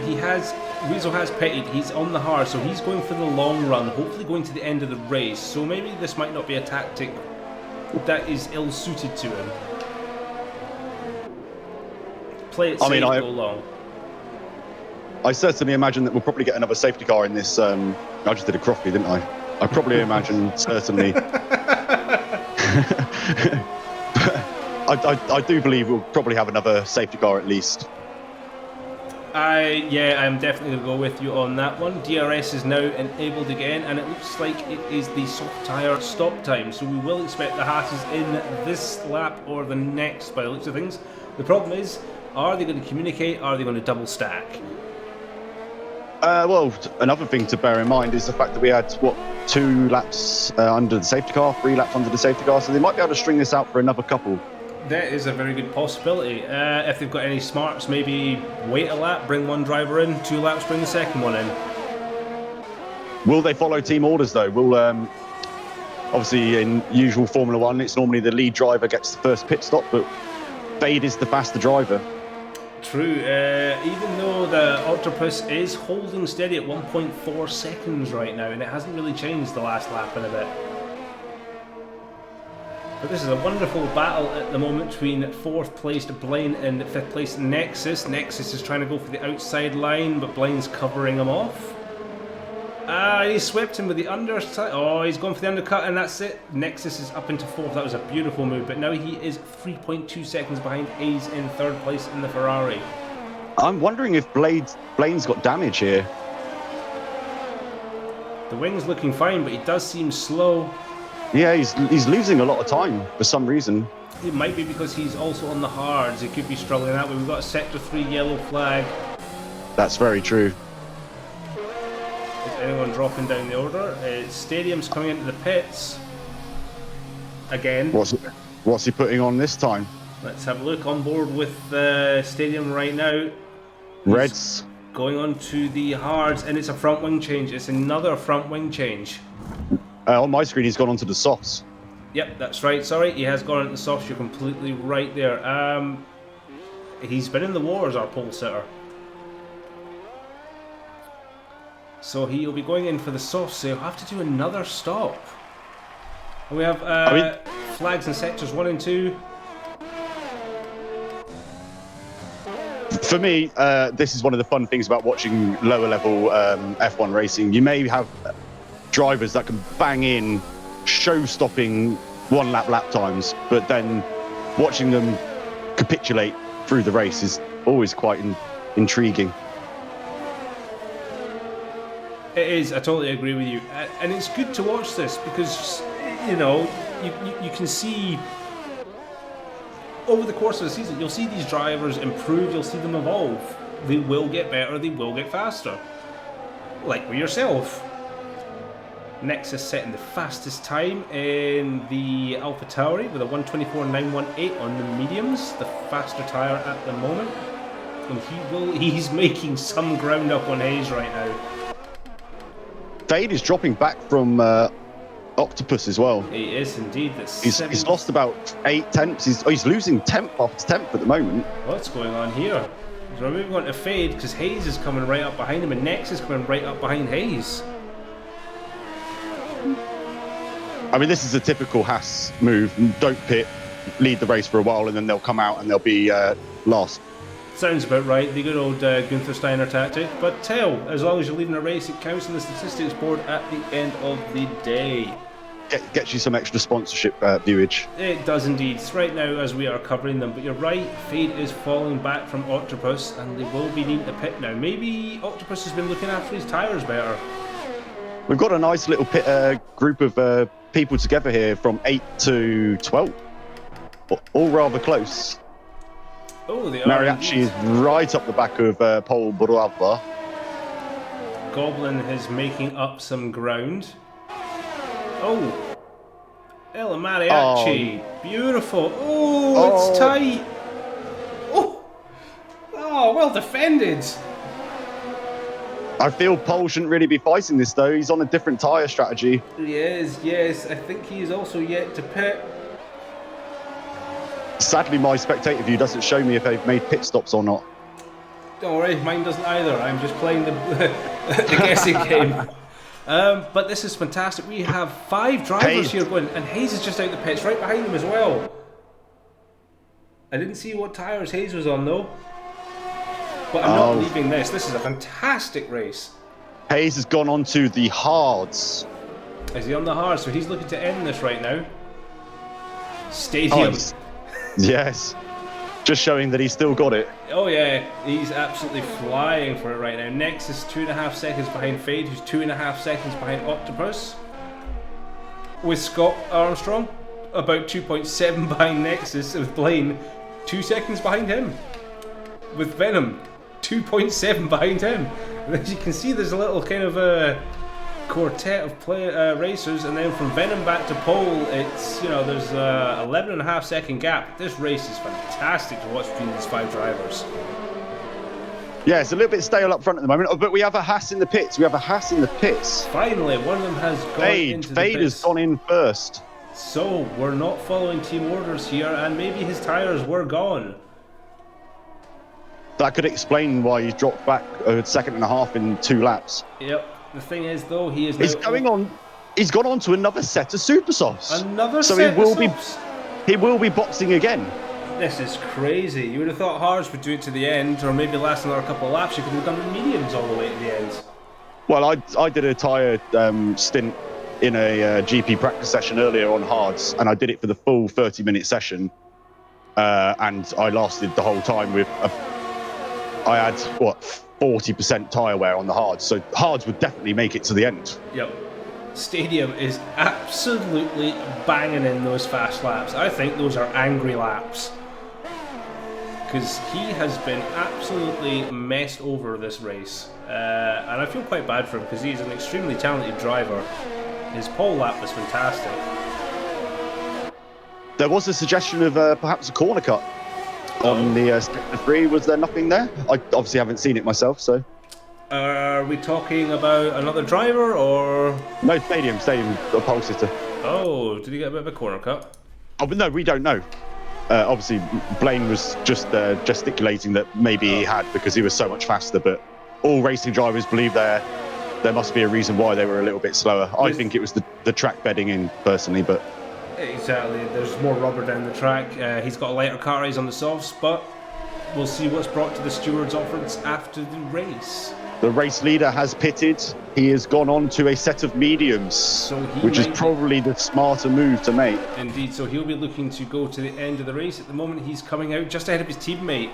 Weasel has pitted, he's on the hard, so he's going for the long run, hopefully going to the end of the race. So maybe this might not be a tactic that is ill-suited to him. Play it safe, go long. I certainly imagine that we'll probably get another safety car in this. I just did a Crofty, didn't I? I probably imagine, certainly. I do believe we'll probably have another safety car at least. I'm definitely going to go with you on that one. DRS is now enabled again, and it looks like it is the soft tyre stop time. So we will expect the Haas's in this lap or the next, by the looks of things. The problem is, are they going to communicate? Are they going to double stack? Well, another thing to bear in mind is the fact that we had, 2 laps under the safety car, 3 laps under the safety car, so they might be able to string this out for another couple. That is a very good possibility. If they've got any smarts, maybe wait a lap, bring one driver in, 2 laps, bring the second one in. Will they follow team orders, though? Obviously, in usual Formula One, it's normally the lead driver gets the first pit stop, but Fade is the faster driver. True, even though the Octopus is holding steady at 1.4 seconds right now, and it hasn't really changed the last lap in a bit. But this is a wonderful battle at the moment between 4th placed Blaine and 5th placed Nexus. Nexus is trying to go for the outside line, but Blaine's covering him off. He swept him with the undercut. Oh, he's gone for the undercut, and that's it. Nexus is up into 4th. That was a beautiful move, but now he is 3.2 seconds behind Hayes in 3rd place in the Ferrari. I'm wondering if Blaine's got damage here. The wing's looking fine, but he does seem slow. Yeah, he's losing a lot of time for some reason. It might be because he's also on the hards. He could be struggling that way. We've got a Sector 3 yellow flag. That's very true. Is anyone dropping down the order? Stadium's coming into the pits. Again. What's he putting on this time? Let's have a look. On board with Stadium right now. Reds. Going on to the hards, and it's a front wing change. It's another front wing change. On my screen, he's gone onto the softs. Yep, that's right. Sorry, he has gone into the softs. You're completely right there. He's been in the wars, our pole sitter. So he'll be going in for the softs, so he'll have to do another stop. And we have flags in sectors 1 and 2. For me, this is one of the fun things about watching lower level F1 racing. You may have drivers that can bang in show-stopping one-lap times, but then watching them capitulate through the race is always quite intriguing. It is, I totally agree with you. And it's good to watch this because, you know, you can see over the course of the season, you'll see these drivers improve, you'll see them evolve. They will get better, they will get faster. Like with yourself. Nexus setting the fastest time in the AlphaTauri with a 1:24.918 on the mediums, the faster tyre at the moment. And he's making some ground up on Hayes right now. Fade is dropping back from Octopus as well. He is indeed. He's lost about 8 tenths. He's losing tenth after tenth at the moment. What's going on here? So we're moving on to Fade because Hayes is coming right up behind him and Nexus is coming right up behind Hayes. I mean, this is a typical Haas move. Don't pit, lead the race for a while, and then they'll come out and they'll be last. Sounds about right, the good old Gunther Steiner tactic. But tell, as long as you're leading a race, it counts on the statistics board at the end of the day. Gets you some extra sponsorship viewage. It does indeed. It's right now as we are covering them. But you're right, Fade is falling back from Octopus, and they will be needing to pit now. Maybe Octopus has been looking after his tyres better. We've got a nice little pit group of people together here from 8 to 12. All rather close. Oh, they are. Mariachi is right up the back of Paul Boralba. Goblin is making up some ground. Oh, El Mariachi, beautiful. Oh, it's tight. Oh, well defended. I feel Paul shouldn't really be fighting this though. He's on a different tyre strategy. He is, yes. I think he is also yet to pit. Sadly, my spectator view doesn't show me if they've made pit stops or not. Don't worry, mine doesn't either. I'm just playing the guessing game. But this is fantastic. We have 5 drivers here going, and Hayes is just out the pits, right behind him as well. I didn't see what tyres Hayes was on though. But I'm not leaving this. This is a fantastic race. Hayes has gone on to the hards. Is he on the hards? So he's looking to end this right now. Stadium. Yes. Just showing that he's still got it. Oh yeah, he's absolutely flying for it right now. Nexus 2.5 seconds behind Fade, who's 2.5 seconds behind Octopus. With Scott Armstrong, about 2.7 behind Nexus, with Blaine 2 seconds behind him. With Venom, 2.7 behind him. And as you can see, there's a little kind of a quartet of racers, and then from Venom back to Pole, it's, you know, there's a 11.5 second gap. This race is fantastic to watch between these 5 drivers. Yeah, it's a little bit stale up front at the moment, but we have a Haas in the pits. Finally, one of them has gone into the Fade pits. has gone in first. So, we're not following team orders here, and maybe his tyres were gone. That could explain why he's dropped back a second and a half in 2 laps. Yep. The thing is, though, he is now... He's gone on to another set of super softs. Another so set he will of softs? He will be boxing again. This is crazy. You would have thought Hards would do it to the end, or maybe last another couple of laps. You could have done the mediums all the way to the end. Well, I did a tyre stint in a GP practice session earlier on hards, and I did it for the full 30-minute session, and I lasted the whole time with I had 40% tyre wear on the hards, so hards would definitely make it to the end. Yep. Stadium is absolutely banging in those fast laps. I think those are angry laps, because he has been absolutely messed over this race, and I feel quite bad for him because he's an extremely talented driver. His pole lap was fantastic. There was a suggestion of perhaps a corner cut on the sector 3. Was there nothing there? I obviously haven't seen it myself, so. Are we talking about another driver, or...? No, Stadium, the pole sitter. Oh, did he get a bit of a corner cut? Oh, but no, we don't know. Obviously, Blaine was just gesticulating that maybe he had because he was so much faster, but all racing drivers believe there must be a reason why they were a little bit slower. I think it was the track bedding in, personally, but... Exactly, there's more rubber down the track. He's got a lighter car eyes on the softs, but we'll see what's brought to the steward's office after the race. The race leader has pitted. He has gone on to a set of mediums, so which is probably the smarter move to make. Indeed, so he'll be looking to go to the end of the race. At the moment, he's coming out just ahead of his teammate.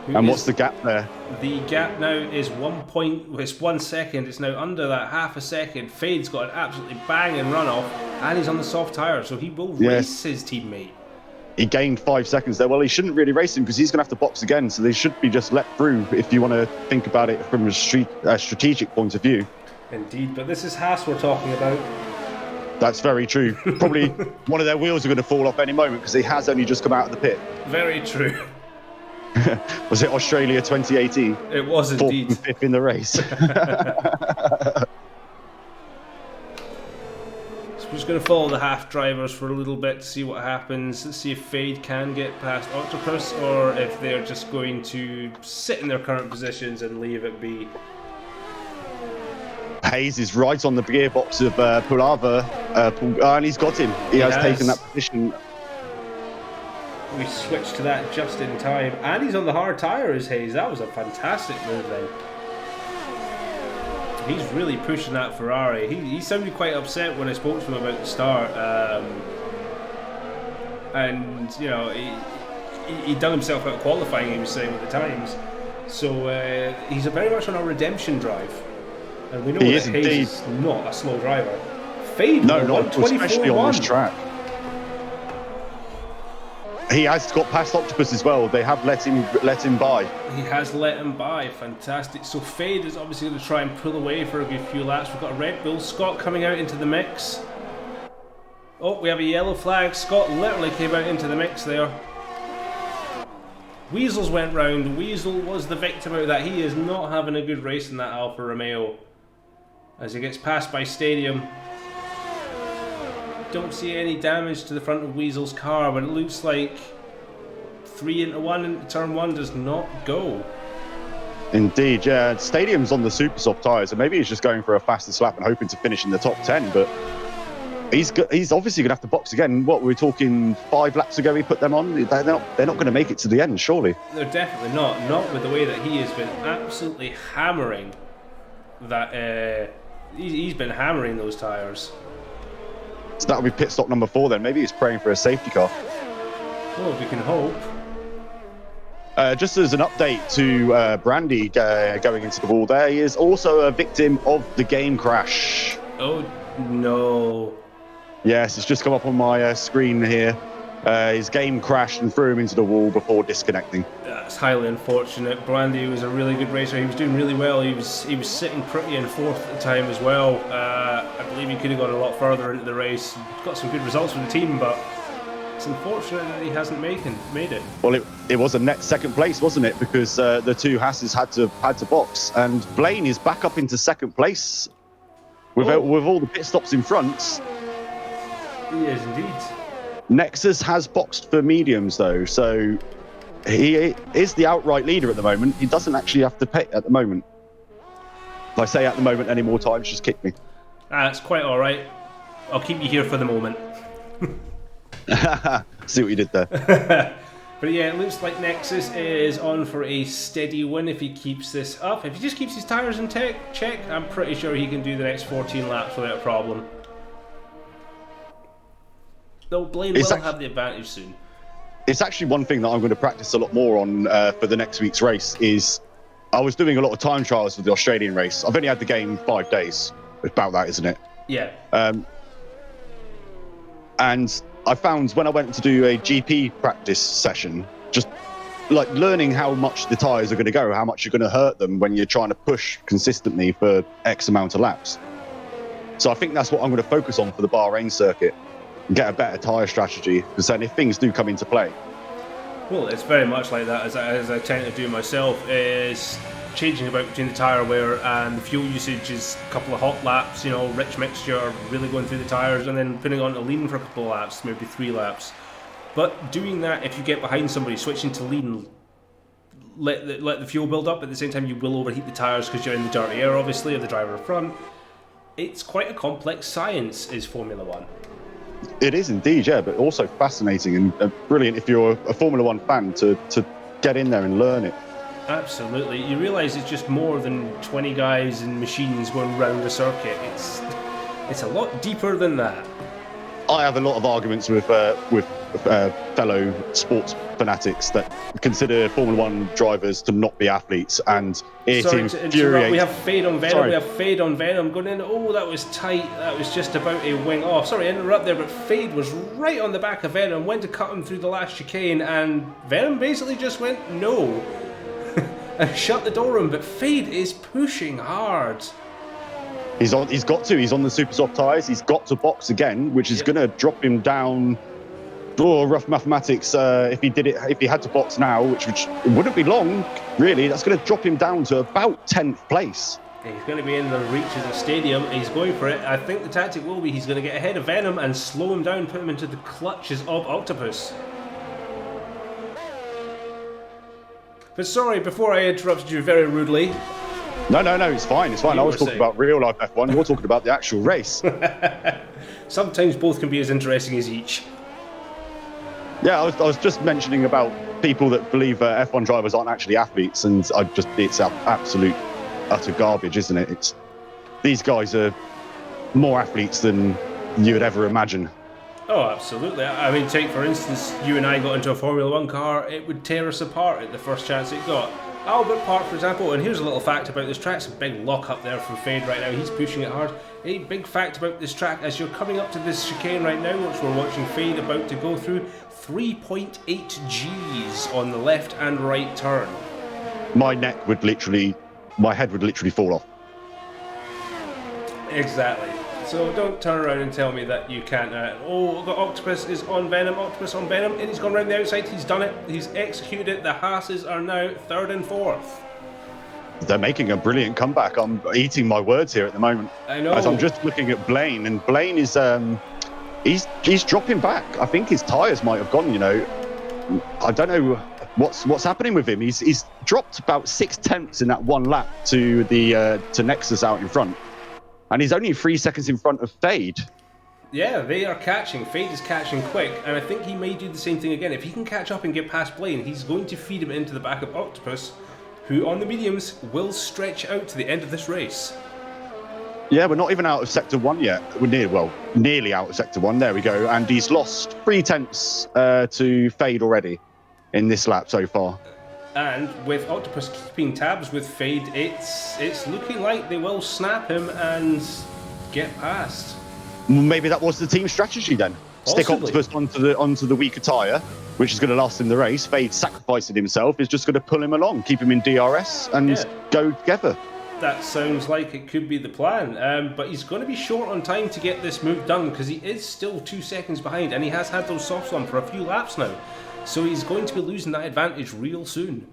And what's the gap there? The gap now is 1 second. It's now under that half a second. Fade's got an absolutely banging run off, and he's on the soft tyre, so he will race his teammate. He gained 5 seconds there. Well, he shouldn't really race him because he's going to have to box again, so they should be just let through if you want to think about it from a strategic point of view. Indeed, but this is Haas we're talking about. That's very true. Probably one of their wheels are going to fall off any moment because he has only just come out of the pit. Very true. Was it Australia 2018? It was indeed. 4th and 5th in the race. We're just going to follow the half drivers for a little bit to see what happens. Let's see if Fade can get past Octopus, or if they're just going to sit in their current positions and leave it be. Hayes is right on the gearbox of Pulava, and he's got him. He has taken that position. We switched to that just in time, and he's on the hard tyre as Hayes. That was a fantastic move then. He's really pushing that Ferrari. He sounded quite upset when I spoke to him about the start, and you know he done himself out qualifying. He was saying with the times, so he's very much on a redemption drive, and we know that Hayes is not a slow driver. Fade, no, not especially on this track. He has got past Octopus as well. They have let him by. He has let him by. Fantastic. So Fade is obviously going to try and pull away for a good few laps. We've got a Red Bull. Scott coming out into the mix. Oh, we have a yellow flag. Scott literally came out into the mix there. Weasels went round. Weasel was the victim out of that. He is not having a good race in that Alfa Romeo as he gets passed by Stadium. Don't see any damage to the front of Weasel's car, but it looks like 3 into 1 into turn 1 does not go. Indeed, yeah. Stadium's on the super soft tyres, and maybe he's just going for a fastest lap and hoping to finish in the top 10, but he's obviously going to have to box again. What, we're talking 5 laps ago he put them on? They're not going to make it to the end, surely. They're definitely not. Not with the way that he has been absolutely hammering that. He's been hammering those tyres. So that'll be pit stop number 4 then. Maybe he's praying for a safety car. Well, we can hope. Just as an update to Brandy going into the wall there, he is also a victim of the game crash. Oh, no. Yes, it's just come up on my screen here. His game crashed and threw him into the wall before disconnecting. That's highly unfortunate. Brandy was a really good racer. He was doing really well. He was sitting pretty in 4th at the time as well. I believe he could have gone a lot further into the race. Got some good results from the team, but It's unfortunate that he hasn't made it. Well, it was a net second place, wasn't it? Because the two Hasses had to box, and Blaine is back up into second place with all the pit stops in front. He is indeed. Nexus has boxed for mediums though, so he is the outright leader at the moment. He doesn't actually have to pit at the moment. If I say at the moment any more times, just kick me. That's quite all right. I'll keep you here for the moment. See what you did there. But yeah, it looks like Nexus is on for a steady win if he keeps this up. If he just keeps his tyres in check, I'm pretty sure he can do the next 14 laps without a problem. Though Blaine will have the advantage soon. It's actually one thing that I'm going to practice a lot more on for the next week's race is I was doing a lot of time trials for the Australian race. I've only had the game 5 days. It's about that, isn't it? Yeah. And I found when I went to do a GP practice session, just like learning how much the tyres are going to go, how much you're going to hurt them when you're trying to push consistently for X amount of laps. So I think that's what I'm going to focus on for the Bahrain circuit and get a better tyre strategy, because then if things do come into play. Well, it's very much like that as I tend to do myself, is changing about between the tyre wear and the fuel usage is a couple of hot laps, you know, rich mixture, really going through the tyres, and then putting on to lean for a couple of laps, maybe 3 laps. But doing that, if you get behind somebody, switching to lean, let the fuel build up. At the same time, you will overheat the tyres because you're in the dirty air, obviously, of the driver in front. It's quite a complex science, is Formula 1. It is indeed, yeah, but also fascinating and brilliant if you're a Formula 1 fan to get in there and learn it. Absolutely. You realise it's just more than 20 guys and machines going round a circuit. It's a lot deeper than that. I have a lot of arguments with fellow sports fanatics that consider Formula 1 drivers to not be athletes, and it infuriates. We have Fade on Venom. We have Fade on Venom going in. Oh, that was tight. That was just about a wing off. Sorry, I interrupt there, but Fade was right on the back of Venom, went to cut him through the last chicane, and Venom basically just went no. And shut the door on him, but Fade is pushing hard. He's on the super soft tyres. He's got to box again, which is going to drop him down. Oh, rough mathematics. If he had to box now, which it wouldn't be long, really, that's going to drop him down to about 10th place. He's going to be in the reach of the stadium. He's going for it. I think the tactic will be he's going to get ahead of Venom and slow him down, put him into the clutches of Octopus. But sorry, before I interrupted you very rudely. No, it's fine. It's fine. I was talking about real life F1. You're talking about the actual race. Sometimes both can be as interesting as each. Yeah, I was just mentioning about people that believe F1 drivers aren't actually athletes, and it's absolute utter garbage, isn't it? These guys are more athletes than you would ever imagine. Oh, absolutely. I mean, take for instance, you and I got into a Formula 1 car, it would tear us apart at the first chance it got. Albert Park, for example, and here's a little fact about this track. It's a big lock up there from Fade right now. He's pushing it hard. A big fact about this track, as you're coming up to this chicane right now, which we're watching Fade about to go through, 3.8 Gs on the left and right turn. My head would literally fall off. Exactly. So don't turn around and tell me that you can't. Octopus is on Venom. Octopus on Venom, and he's gone round the outside. He's done it. He's executed it. The Hasses are now 3rd and 4th. They're making a brilliant comeback. I'm eating my words here at the moment. I know. As I'm just looking at Blaine, and Blaine is he's dropping back. I think his tyres might have gone. You know, I don't know what's happening with him. He's dropped about 6/10 in that one lap to Nexus out in front. And he's only 3 seconds in front of Fade. Yeah, they are catching. Fade is catching quick, and I think he may do the same thing again. If he can catch up and get past Blaine, he's going to feed him into the back of Octopus, who on the mediums will stretch out to the end of this race. Yeah, we're not even out of Sector 1 yet. We're nearly out of Sector 1. There we go. And he's lost 3/10 to Fade already in this lap so far. And with Octopus keeping tabs with Fade, it's looking like they will snap him and get past. Maybe that was the team strategy then. Possibly. Stick Octopus onto the weaker tyre, which is going to last him the race. Fade sacrificing himself is just going to pull him along, keep him in DRS, and go together. That sounds like it could be the plan, but he's going to be short on time to get this move done because he is still 2 seconds behind and he has had those softs on for a few laps now. So he's going to be losing that advantage real soon.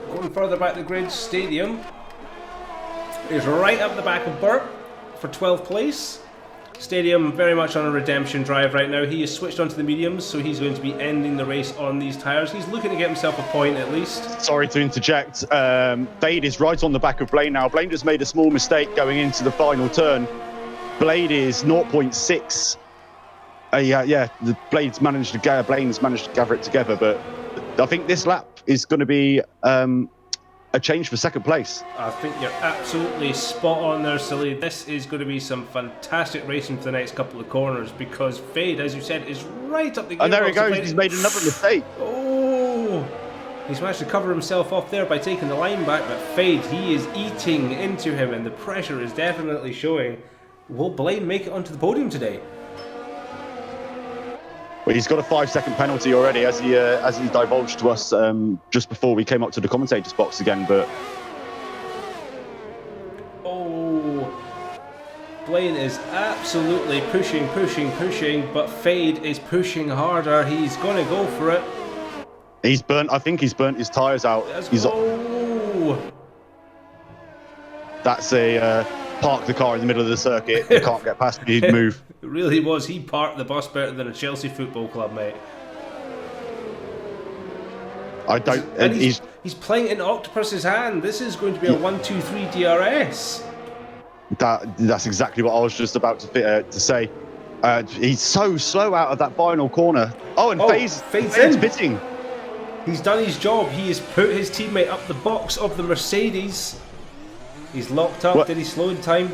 Going further back the grid, Stadium is right up the back of Burt for 12th place. Stadium very much on a redemption drive right now. He has switched onto the mediums, so he's going to be ending the race on these tyres. He's looking to get himself a point at least. Sorry to interject. Blade is right on the back of Blaine now. Blaine just made a small mistake going into the final turn. Blade is 0.6. The Blaine's managed to gather it together, but I think this lap is going to be a change for second place. I think you're absolutely spot on there, Silly. This is going to be some fantastic racing for the next couple of corners because Fade, as you said, is right up the gearbox. And there he goes, he's made another mistake. Oh! He's managed to cover himself off there by taking the line back, but Fade, he is eating into him and the pressure is definitely showing. Will Blaine make it onto the podium today? Well, he's got a 5-second penalty already, as he divulged to us just before we came up to the commentators' box again. But Blaine is absolutely pushing, but Fade is pushing harder. He's going to go for it. I think he's burnt his tyres out. That's a park the car in the middle of the circuit. You can't get past me, he'd move. It really was. He parked the bus better than a Chelsea football club, mate. He's playing in Octopus's hand. This is going to be a 1-2-3 DRS. That's exactly what I was just about to say. He's so slow out of that final corner. Oh, and Fade's pitting. He's done his job. He has put his teammate up the box of the Mercedes. He's locked up. Did he slow in time?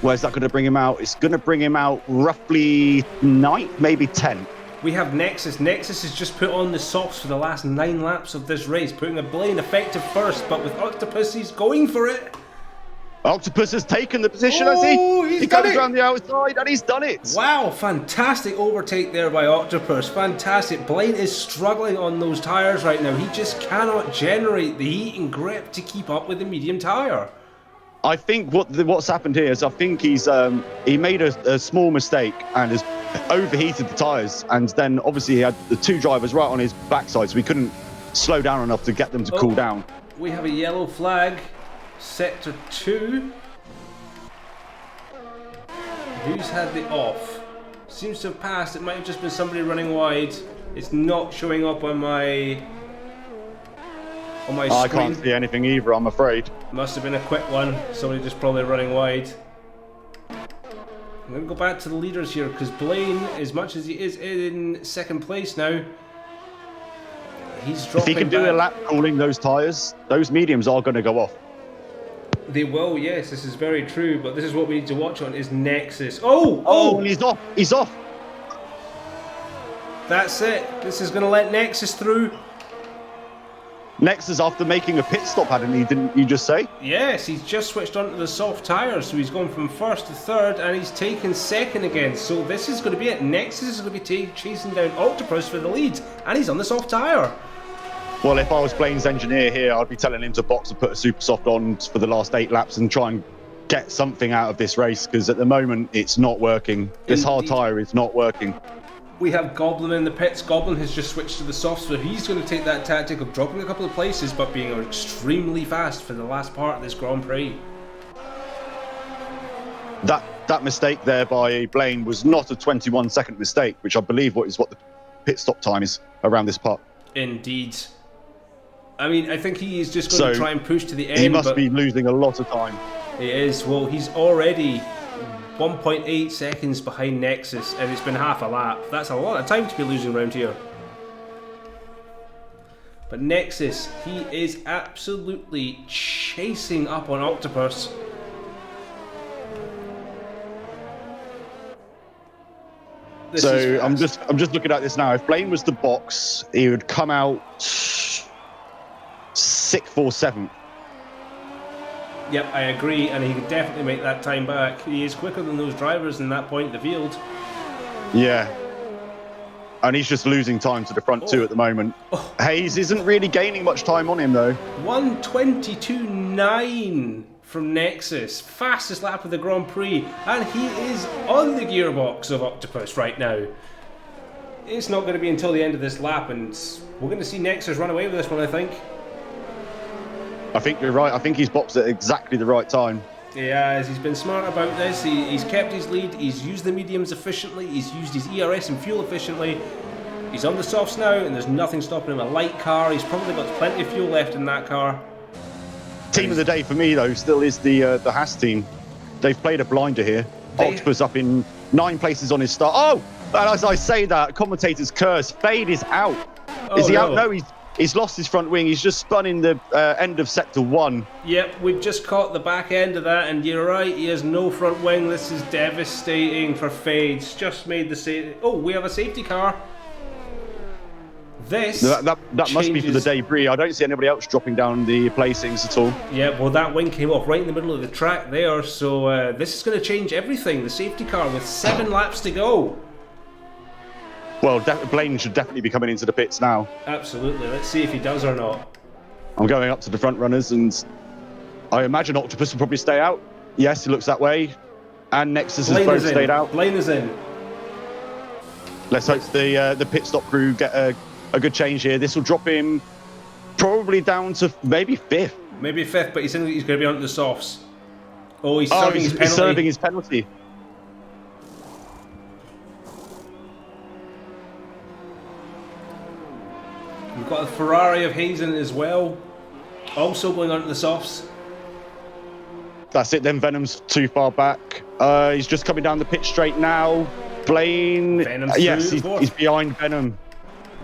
Where's that going to bring him out? It's going to bring him out roughly 9th, maybe 10th. We have Nexus. Nexus has just put on the softs for the last 9 laps of this race, putting a Blaine effective first, but with Octopus, he's going for it. Octopus has taken the position, has he? He comes around the outside and he's done it. Wow, fantastic overtake there by Octopus. Fantastic. Blaine is struggling on those tyres right now. He just cannot generate the heat and grip to keep up with the medium tyre. I think what's happened here is I think he made a small mistake and has overheated the tyres, and then obviously he had the 2 drivers right on his backside, so he couldn't slow down enough to get them to cool down. We have a yellow flag, sector 2. Who's had the off? Seems to have passed. It might have just been somebody running wide. It's not showing up on my screen. I can't see anything either, I'm afraid. Must have been a quick one. Somebody just probably running wide. I'm going to go back to the leaders here because Blaine, as much as he is in second place now, he's dropping. If he can do a lap cooling those tyres, those mediums are going to go off. They will, yes, this is very true, but this is what we need to watch on is Nexus. Oh, and he's off. That's it. This is going to let Nexus through. Nexus after making a pit stop, hadn't he? Didn't you just say? Yes, he's just switched onto the soft tyres, so he's gone from first to third, and he's taken second again. So this is going to be it. Nexus is going to be chasing down Octopus for the lead, and he's on the soft tyre. Well, if I was Blaine's engineer here, I'd be telling him to box and put a super soft on for the last 8 laps and try and get something out of this race, because at the moment it's not working. This hard tyre is not working. We have Goblin in the pits. Goblin has just switched to the softs, so he's going to take that tactic of dropping a couple of places but being extremely fast for the last part of this Grand Prix. That mistake there by Blaine was not a 21-second mistake, which I believe is what the pit stop time is around this part. Indeed. I mean, I think he is just going to try and push to the end. He must be losing a lot of time. He is. Well, he's already 1.8 seconds behind Nexus, and it's been half a lap. That's a lot of time to be losing around here. But Nexus, he is absolutely chasing up on Octopus. I'm just looking at this now. If Blaine was the box, he would come out 6th or 7th. Yep, I agree, and he could definitely make that time back. He is quicker than those drivers in that point in the field. Yeah. And he's just losing time to the front two at the moment. Hayes isn't really gaining much time on him, though. 1:22.9 from Nexus. Fastest lap of the Grand Prix. And he is on the gearbox of Octopus right now. It's not going to be until the end of this lap, and we're going to see Nexus run away with this one, I think. I think you're right. I think he's boxed at exactly the right time. Yeah, he's been smart about this. He's kept his lead. He's used the mediums efficiently. He's used his ERS and fuel efficiently. He's on the softs now, and there's nothing stopping him. A light car. He's probably got plenty of fuel left in that car. Team of the day for me, though, still is the Haas team. They've played a blinder here. Octopus up in 9 places on his start. Oh, and as I say that, commentator's curse. Fade is out. Is he out? No, he's lost his front wing. He's just spun in the end of sector 1. Yep, we've just caught the back end of that, and you're right, he has no front wing. This is devastating for Fades. Just made the safety. Oh, we have a safety car. This that must be for the debris. I don't see anybody else dropping down the placings at all. Yeah, well, that wing came off right in the middle of the track there, so this is going to change everything. The safety car with 7 laps to go. Well, Blaine should definitely be coming into the pits now. Absolutely. Let's see if he does or not. I'm going up to the front runners, and I imagine Octopus will probably stay out. Yes, he looks that way. And Nexus has both stayed out. Blaine is in. Let's hope the pit stop crew get a good change here. This will drop him probably down to maybe 5th. Maybe 5th, but he's going to be onto the softs. Oh, he's serving his penalty. He's serving his penalty. We've got a Ferrari of Hazen as well, also going on to the softs. That's it then, Venom's too far back. He's just coming down the pit straight now. Blaine, yes, he's behind Venom.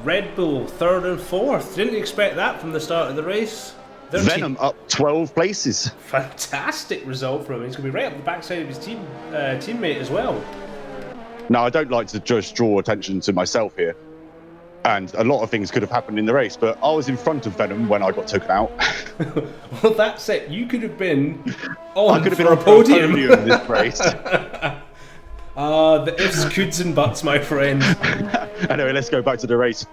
Red Bull, 3rd and 4th. Didn't expect that from the start of the race. Venom up 12 places. Fantastic result from him. He's going to be right up the backside of his teammate as well. Now, I don't like to just draw attention to myself here. And a lot of things could have happened in the race, but I was in front of Venom when I got taken out. Well, that's it. You could have been on a podium in this race. The ifs, coulds and buts, my friend. Anyway, let's go back to the race.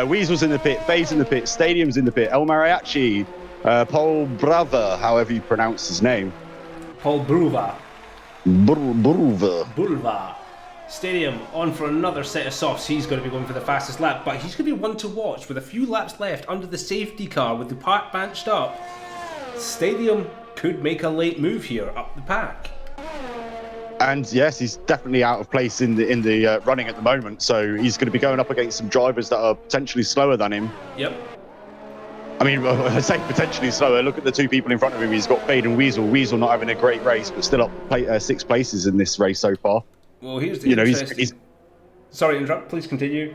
Weasel's in the pit, Faye's in the pit, Stadium's in the pit, El Mariachi, Paul Brava, however you pronounce his name. Paul Bruva. Bruva. Stadium on for another set of softs. He's going to be going for the fastest lap, but he's going to be one to watch with a few laps left under the safety car with the pack banched up. Stadium could make a late move here up the pack. And yes, he's definitely out of place in the running at the moment, so he's going to be going up against some drivers that are potentially slower than him. Yep. I mean, I say potentially slower. Look at the 2 people in front of him. He's got Fade and Weasel. Weasel not having a great race, but still up 6 places in this race so far. Well, here's the he's sorry, interrupt. Please continue.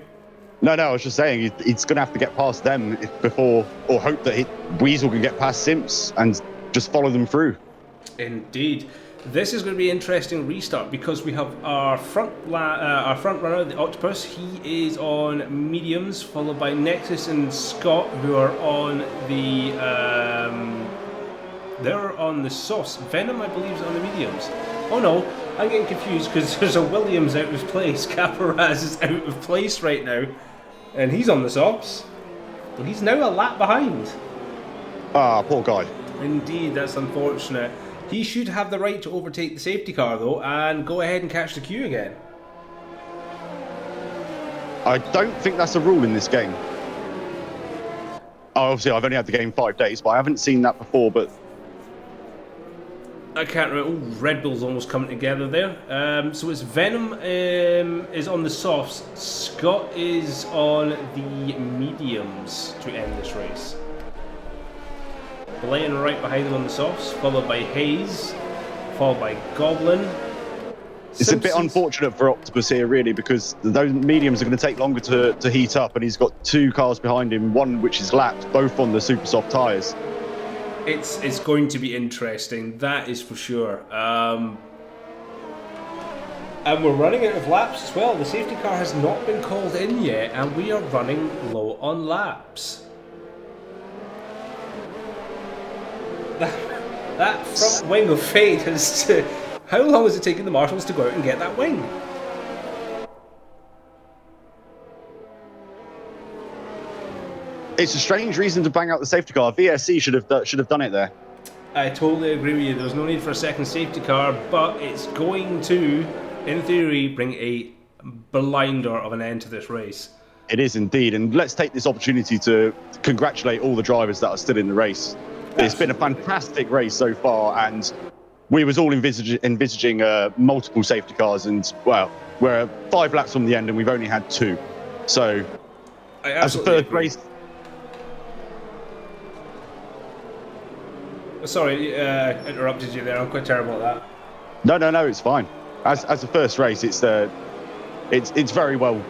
No, I was just saying he's going to have to get past them before, or hope that Weasel can get past Simps and just follow them through. Indeed. This is going to be an interesting restart because we have our front runner, the Octopus. He is on mediums, followed by Nexus and Scott, who are on the they're on the softs. Venom, I believe, is on the mediums. Oh no, I'm getting confused because there's a Williams out of place. Caparaz is out of place right now, and he's on the softs. But he's now a lap behind. Ah, poor guy. Indeed, that's unfortunate. He should have the right to overtake the safety car, though, and go ahead and catch the queue again. I don't think that's a rule in this game. Obviously, I've only had the game 5 days, but I haven't seen that before, but... I can't remember. Ooh, Red Bull's almost coming together there. So it's Venom is on the softs. Scott is on the mediums to end this race. Blaine right behind them on the softs, followed by Hayes, followed by Goblin. It's a bit unfortunate for Octopus here, really, because those mediums are going to take longer to heat up, and he's got 2 cars behind him, one which is lapped, both on the super soft tyres. It's going to be interesting, that is for sure. And we're running out of laps as well. The safety car has not been called in yet, and we are running low on laps. That front wing of Fate has to... How long has it taken the marshals to go out and get that wing? It's a strange reason to bang out the safety car. VSC should have done it there. I totally agree with you. There's no need for a second safety car, but it's going to, in theory, bring a blinder of an end to this race. It is indeed, and let's take this opportunity to congratulate all the drivers that are still in the race. It's been a fantastic race so far, and we was all envisaging multiple safety cars, and well, we're 5 laps from the end, and we've only had 2. So, as a third race. Sorry, interrupted you there. I'm quite terrible at that. No, it's fine. As a first race, it's very well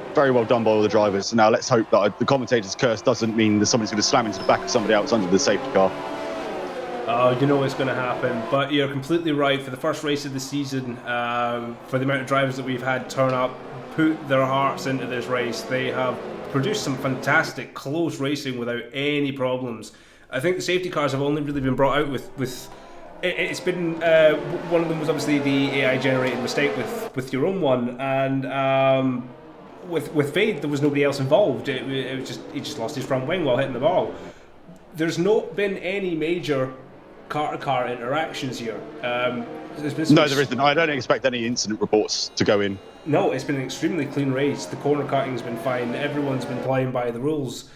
done by all the drivers. Now let's hope that the commentator's curse doesn't mean that somebody's going to slam into the back of somebody else under the safety car. Oh, you know what's going to happen. But you're completely right. For the first race of the season, for the amount of drivers that we've had turn up, put their hearts into this race, they have produced some fantastic close racing without any problems. I think the safety cars have only really been brought out with it's been one of them was obviously the AI generated mistake with your own one, and with Fade there was nobody else involved. It was he just lost his front wing while hitting the ball. There's not been any major car-to-car interactions here. There's been no, there isn't. I don't expect any incident reports to go in. No, it's been an extremely clean race. The corner cutting's been fine. Everyone's been playing by the rules.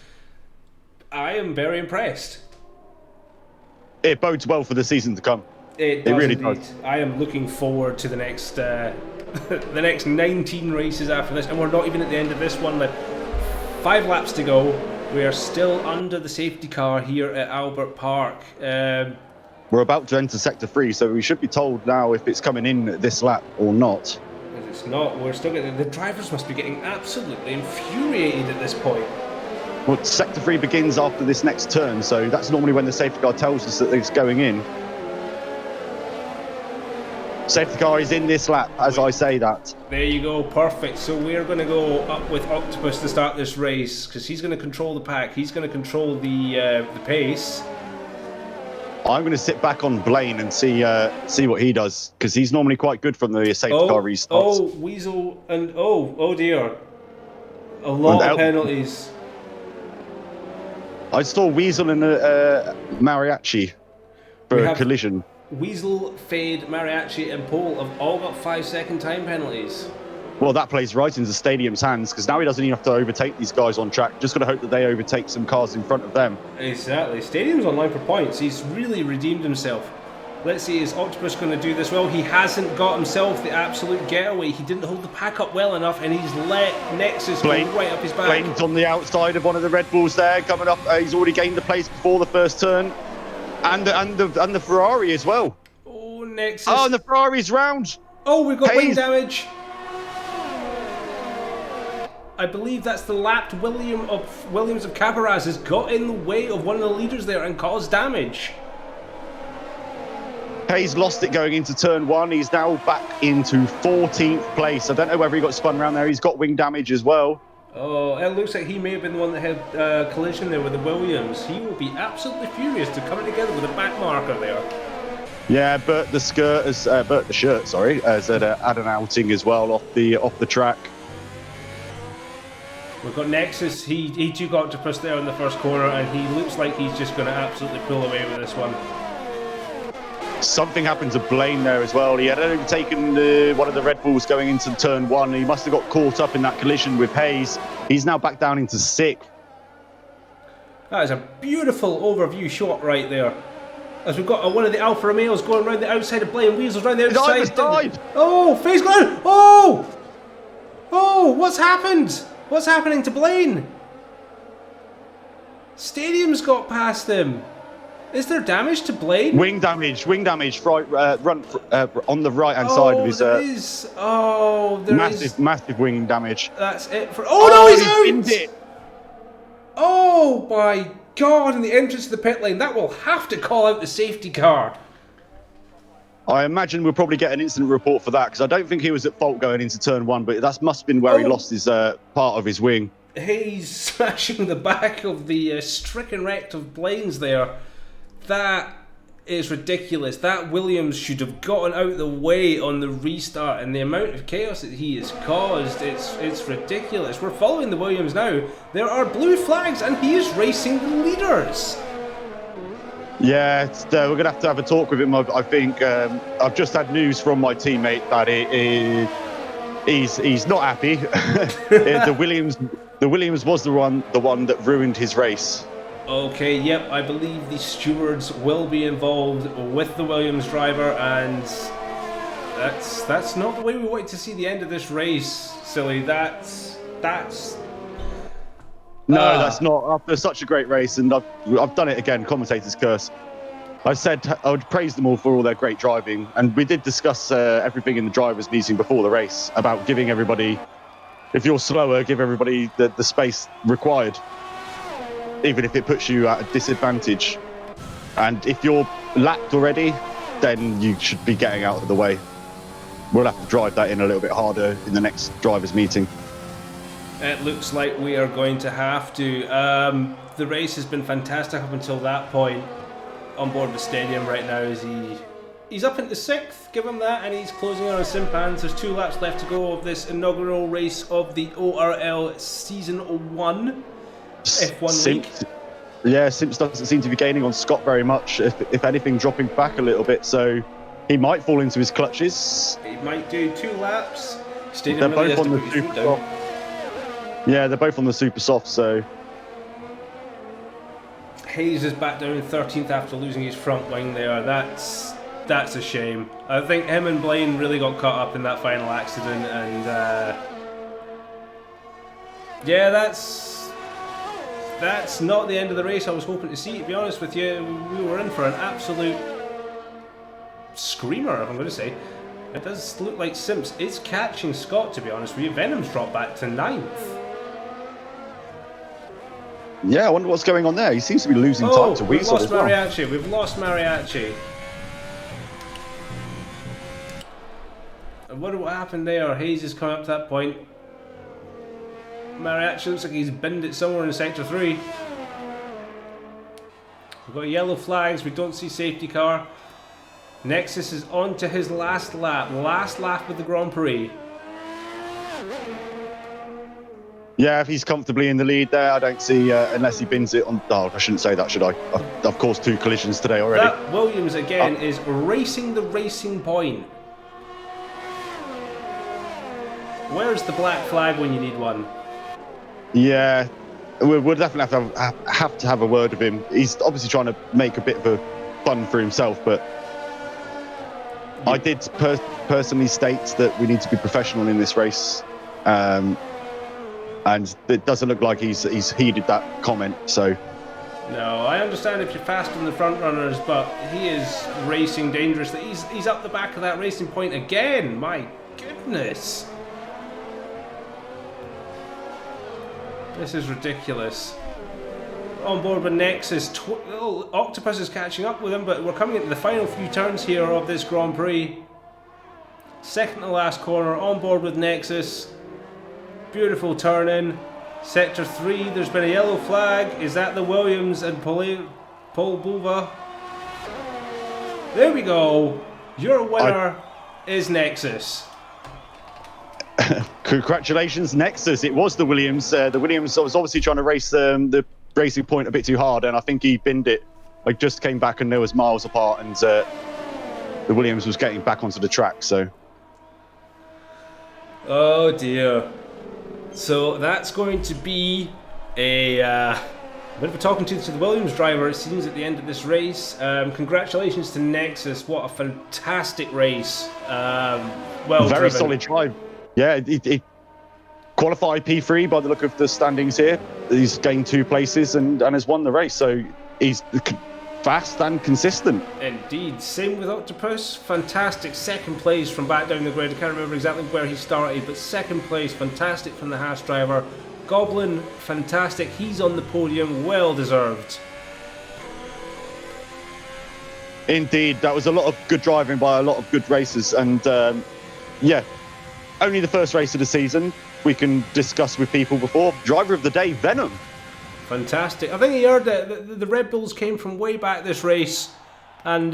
I am very impressed. It bodes well for the season to come. It really indeed does. I am looking forward to the next the next 19 races after this, and we're not even at the end of this one. 5 laps to go. We are still under the safety car here at Albert Park. We're about to enter sector 3, so we should be told now if it's coming in this lap or not. If it's not, we're still getting. The drivers must be getting absolutely infuriated at this point. Well, sector 3 begins after this next turn, so that's normally when the safety car tells us that it's going in. Safety car is in this lap, as I say that. There you go, perfect. So we're going to go up with Octopus to start this race, because he's going to control the pack, he's going to control the pace. I'm going to sit back on Blaine and see what he does, because he's normally quite good from the safety car restarts. Oh, Weasel, and oh dear. A lot of penalties. I saw Weasel and Mariachi for a collision. Weasel, Fade, Mariachi and Pole have all got 5-second time penalties. Well, that plays right into the stadium's hands, because now he doesn't even have to overtake these guys on track. Just got to hope that they overtake some cars in front of them. Exactly. Stadium's online for points. He's really redeemed himself. Let's see, is Octopus going to do this well? He hasn't got himself the absolute getaway. He didn't hold the pack up well enough, and he's let Nexus go right up his back. Blaine's on the outside of one of the Red Bulls there, coming up. He's already gained the place before the first turn. And the Ferrari as well. Oh, Nexus. Oh, and the Ferrari's round. Oh, we've got wing damage. I believe that's the lapped Williams of Caparaz has got in the way of one of the leaders there and caused damage. Hayes lost it going into turn 1. He's now back into 14th place. I don't know whether he got spun around there. He's got wing damage as well. Oh, it looks like he may have been the one that had a collision there with the Williams. He will be absolutely furious to come together with a back marker there. Yeah, Bert the shirt, has had an outing as well off the track. We've got Nexus. He took Octopus there in the first corner, and he looks like he's just going to absolutely pull away with this one. Something happened to Blaine there as well. He had overtaken one of the Red Bulls going into turn 1. He must have got caught up in that collision with Hayes. He's now back down into 6th. That is a beautiful overview shot right there. As we've got one of the Alfa Romeos going around the outside of Blaine. Weasel's around the outside. Oh, face going. Oh, what's happened? What's happening to Blaine? Stadium's got past him. Is there damage to Blaine? Wing damage, right, on the right-hand side of his... there is. Oh, there is. Massive wing damage. That's it for... Oh, no, he's out! Binned it. Oh, my God, in the entrance to the pit lane. That will have to call out the safety car. I imagine we'll probably get an incident report for that, because I don't think he was at fault going into turn 1, but that must have been where he lost his part of his wing. He's smashing the back of the stricken wreck of Blaine's there. That is ridiculous. That Williams should have gotten out of the way on the restart, and the amount of chaos that he has caused, it's ridiculous. We're following the Williams now. There are blue flags, and he is racing the leaders. Yeah, we're going to have a talk with him. I think I've just had news from my teammate that he's not happy. The Williams was the one that ruined his race. Okay, yep, I believe the stewards will be involved with the Williams driver, and that's not the way we wanted to see the end of this race, Silly. That's No, that's not. After such a great race, and I've done it again, commentator's curse. I said I would praise them all for all their great driving, and we did discuss everything in the drivers' meeting before the race about giving everybody, if you're slower, give everybody the space required, even if it puts you at a disadvantage. And if you're lapped already, then you should be getting out of the way. We'll have to drive that in a little bit harder in the next drivers' meeting. It looks like we are going to have to. The race has been fantastic up until that point. On board the stadium right now, he's up into 6th, give him that, and he's closing on his Simpans. There's 2 laps left to go of this inaugural race of the ORL Season 1 F1 League. Yeah, Simps doesn't seem to be gaining on Scott very much, if anything dropping back a little bit, so he might fall into his clutches. He might do 2 laps. Stadium they're both on the super soft. Yeah, they're both on the super soft, so... Hayes is back down in 13th after losing his front wing there. That's a shame. I think him and Blaine really got caught up in that final accident, and yeah, that's not the end of the race I was hoping to see, to be honest with you. We were in for an absolute screamer, if I'm going to say. It does look like Simps is catching Scott, to be honest with you. Venom's dropped back to 9th. Yeah, I wonder what's going on there. He seems to be losing time to Weasel as well. We've lost Mariachi. I wonder what happened there. Hayes is coming up to that point. Mariachi looks like he's binned it somewhere in Sector 3. We've got yellow flags. We don't see safety car. Nexus is on to his last lap. Last lap of the Grand Prix. Yeah, if he's comfortably in the lead there, I don't see, unless he bins it on... Oh, I shouldn't say that, should I? I've caused 2 collisions today already. That Williams, again, is racing the racing point. Where's the black flag when you need one? Yeah, we'll definitely have to have a word with him. He's obviously trying to make a bit of a fun for himself, but... Yeah. I did personally state that we need to be professional in this race. And it doesn't look like he's heeded that comment, so... No, I understand if you're faster than the front runners, but he is racing dangerously. He's up the back of that racing point again. My goodness. This is ridiculous. On board with Nexus. Octopus is catching up with him, but we're coming into the final few turns here of this Grand Prix. Second to last corner, on board with Nexus. Beautiful turn in. Sector 3, there's been a yellow flag. Is that the Williams and Paul Buva? There we go. Your winner is Nexus. Congratulations, Nexus. It was the Williams. The Williams was obviously trying to race the racing point a bit too hard, and I think he binned it. Like, just came back and there was miles apart, and the Williams was getting back onto the track, so... Oh dear. So that's going to be a bit of a talking to the Williams driver, it seems, at the end of this race. Congratulations to Nexus. What a fantastic race. Well, very solid drive. Yeah, he qualified P3 by the look of the standings here. He's gained 2 places and has won the race. So he's fast and consistent. Indeed. Same with Octopus. Fantastic second place from back down the grid. I can't remember exactly where he started, but second place, fantastic from the Haas driver. Goblin, fantastic. He's on the podium, well deserved. Indeed, that was a lot of good driving by a lot of good racers, and yeah, only the first race of the season. We can discuss with people before. Driver of the day, Venom. Fantastic. I think he heard that the Red Bulls came from way back this race. And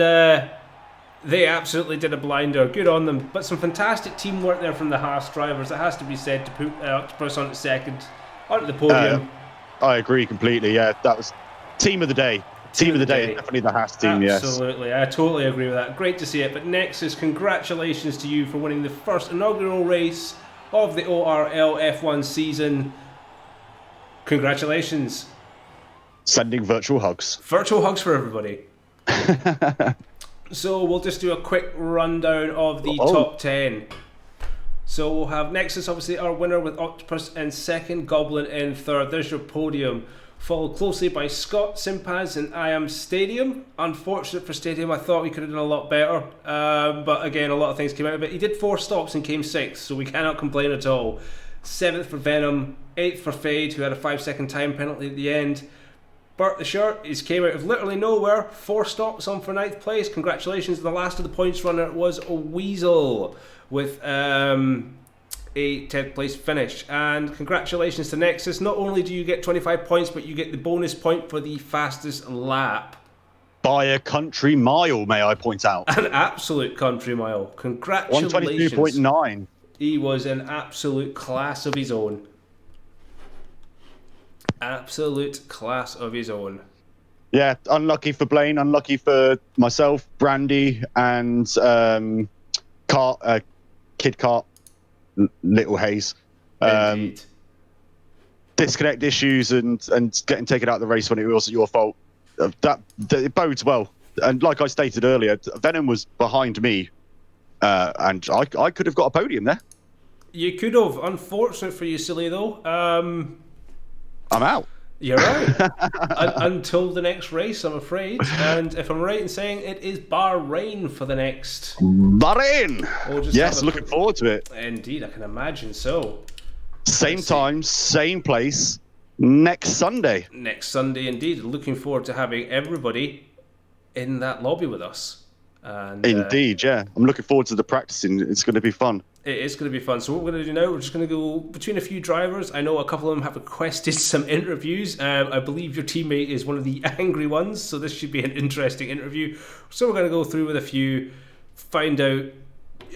they absolutely did a blinder. Good on them. But some fantastic teamwork there from the Haas drivers. It has to be said, to put Octopus on at second, onto the podium. I agree completely. Yeah, that was team of the day. Team of the day, definitely the Haas team. Absolutely, yes. I totally agree with that. Great to see it. But Nexus, congratulations to you for winning the first inaugural race of the ORL F1 season. Congratulations. Sending virtual hugs. Virtual hugs for everybody. So we'll just do a quick rundown of the top 10. So we'll have Nexus, obviously our winner, with Octopus in second, Goblin in third. There's your podium. Followed closely by Scott, Simpaz and I Am Stadium. Unfortunate for Stadium, I thought we could have done a lot better. But again, a lot of things came out of it. He did 4 stops and came 6th, so we cannot complain at all. 7th for Venom, 8th for Fade, who had a 5-second time penalty at the end. Bert the Shirt, he came out of literally nowhere, 4 stops on for 9th place. Congratulations. The last of the points runner was a Weasel with a 10th place finish. And congratulations to Nexus. Not only do you get 25 points, but you get the bonus point for the fastest lap. By a country mile, may I point out. An absolute country mile. Congratulations. 122.9. He was an absolute class of his own. Absolute class of his own. Yeah, unlucky for Blaine, unlucky for myself, Brandy, and Kid Cart, Little Hayes. Indeed. Disconnect issues and getting taken out of the race when it wasn't your fault. That it bodes well. And like I stated earlier, Venom was behind me, and I could have got a podium there. You could have. Unfortunate for you, silly though. I'm out. You're out. Until the next race, I'm afraid. And if I'm right in saying it is Bahrain for the next... Bahrain! Yes, looking forward forward to it. Indeed, I can imagine so. Same time, same place, next Sunday. Next Sunday, indeed. Looking forward to having everybody in that lobby with us. And, indeed, yeah. I'm looking forward to the practicing. It's going to be fun. It is going to be fun. So what we're going to do now, we're just going to go between a few drivers. I know a couple of them have requested some interviews. I believe your teammate is one of the angry ones, so this should be an interesting interview. So we're going to go through with a few, find out...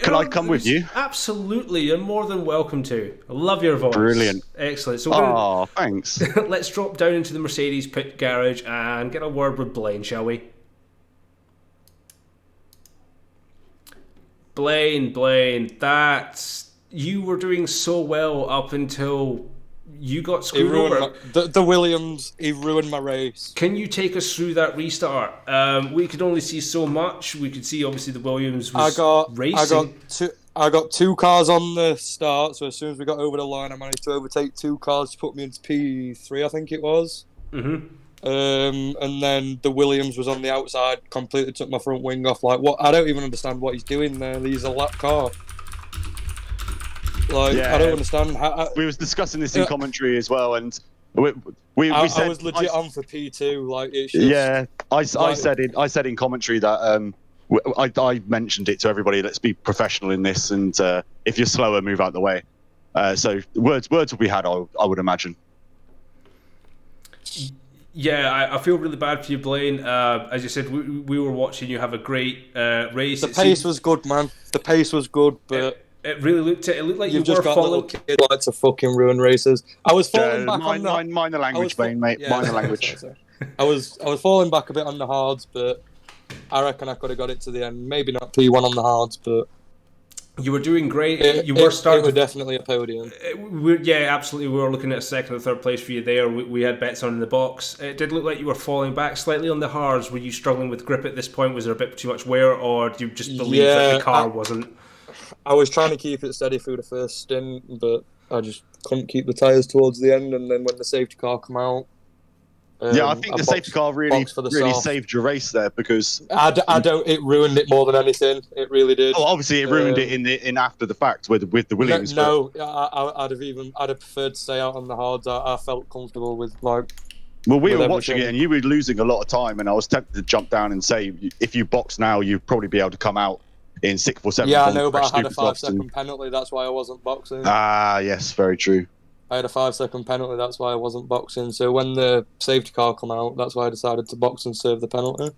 Can I come with you? Absolutely. You're more than welcome to. I love your voice. Brilliant. Excellent. So thanks. Let's drop down into the Mercedes pit garage and get a word with Blaine, shall we? Blaine, you were doing so well up until you got screwed over. The Williams, he ruined my race. Can you take us through that restart? We could only see so much. We could see obviously the Williams was racing. I got 2 cars on the start, so as soon as we got over the line, I managed to overtake 2 cars to put me into P3, I think it was. Mm-hmm. And then the Williams was on the outside, completely took my front wing off. Like, what? I don't even understand what he's doing there. He's a lap car. Like, yeah. I don't understand. We was discussing this in commentary as well, and we said I was legit on for P2. Like, it's just, I said in commentary that I mentioned it to everybody. Let's be professional in this, and if you're slower, move out the way. So words will be had. I would imagine. Yeah, I feel really bad for you, Blaine. As you said, we were watching you have a great race. The pace was good, man. The pace was good, but it really looked like you just were got following. Little kid like to fucking ruin races. I was falling back on the minor language, Blaine, mate. Yeah, minor language. Sorry. I was falling back a bit on the hards, but I reckon I could have got it to the end. Maybe not P1 on the hards, but. You were doing great. You were starting. It was definitely a podium. Yeah, absolutely. We were looking at a second or third place for you there. We had bets on in the box. It did look like you were falling back slightly on the hards. Were you struggling with grip at this point? Was there a bit too much wear, or do you just believe that the car wasn't? I was trying to keep it steady through the first stint, but I just couldn't keep the tyres towards the end. And then when the safety car came out, I think the safety car really saved your race there, because it ruined it more than anything. It really did. Oh, obviously it ruined it in after the fact with the Williams. No, I'd have preferred to stay out on the hards. I felt comfortable with like. Well, we were watching it, and you were losing a lot of time, and I was tempted to jump down and say, if you box now, you'd probably be able to come out in 6th or 7th. Yeah, I know, but I had a 5-second penalty. That's why I wasn't boxing. Ah, yes, very true. I had a 5-second penalty, that's why I wasn't boxing. So when the safety car came out, that's why I decided to box and serve the penalty.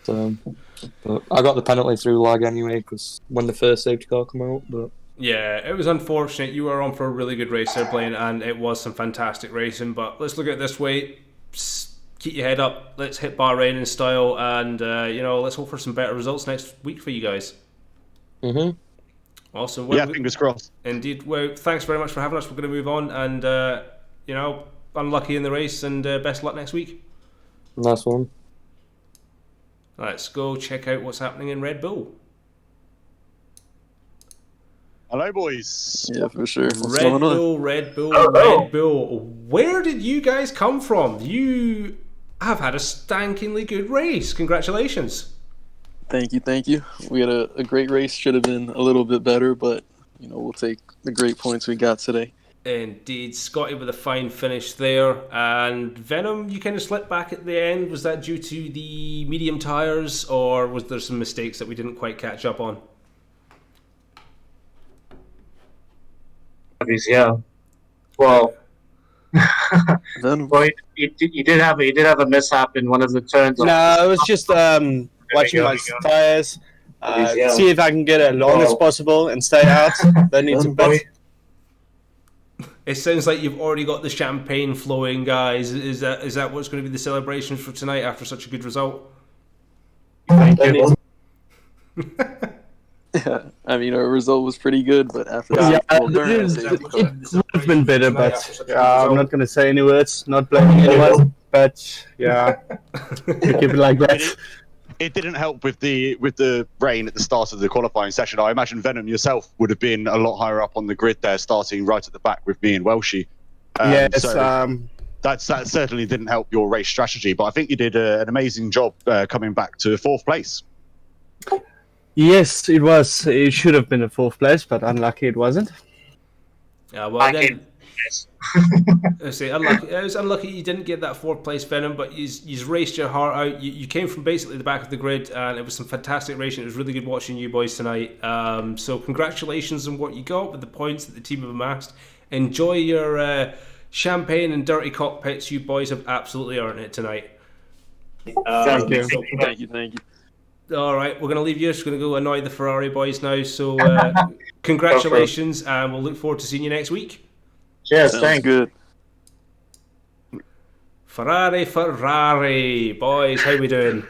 But I got the penalty through lag anyway, because when the first safety car came out. But Yeah, it was unfortunate. You were on for a really good race there, Blaine, and it was some fantastic racing. But let's look at it this way. Keep your head up. Let's hit Bahrain in style, and let's hope for some better results next week for you guys. Mhm. Awesome. Well, Yeah, fingers crossed. Indeed. Well, thanks very much for having us. We're going to move on, and unlucky in the race, and best luck next week. nice one. Let's go check out what's happening in Red Bull. Hello, boys. Yeah, for sure. What's Red going on? Bull, Red Bull, Red Bull. Where did you guys come from? You have had a stankingly good race. Congratulations. Thank you. We had a great race. Should have been a little bit better, but we'll take the great points we got today. Indeed. Scotty with a fine finish there. And Venom, you kind of slipped back at the end. Was that due to the medium tyres, or was there some mistakes that we didn't quite catch up on? Yeah. Well, Then well, you did have a mishap in one of the turns. No, it was just watching my tires, see if I can get as long as possible and stay out. Then need to pit. It sounds like you've already got the champagne flowing, guys. Is that what's going to be the celebrations for tonight after such a good result? Thank you. yeah, our result was pretty good, but after that, It would have been better, but I'm not going to say any words. Not blaming anyone, but yeah, keep it like that. It didn't help with the rain at the start of the qualifying session. I imagine Venom yourself would have been a lot higher up on the grid there, starting right at the back with me and Welshie. Yes, so that certainly didn't help your race strategy. But I think you did an amazing job coming back to 4th place. Yes, it was. It should have been a 4th place, but unlucky it wasn't. Yeah, well, then, unlucky. It was unlucky you didn't get that 4th place, Venom, but you raced your heart out. You came from basically the back of the grid, and it was some fantastic racing. It was really good watching you boys tonight. So congratulations on what you got with the points that the team have amassed. Enjoy your champagne and dirty cockpits. You boys have absolutely earned it tonight. thank you. All right, we're going to leave you. Just going to go annoy the Ferrari boys now. So congratulations, and we'll look forward to seeing you next week. Cheers, Sounds thanks. good. Ferrari, boys, how we doing?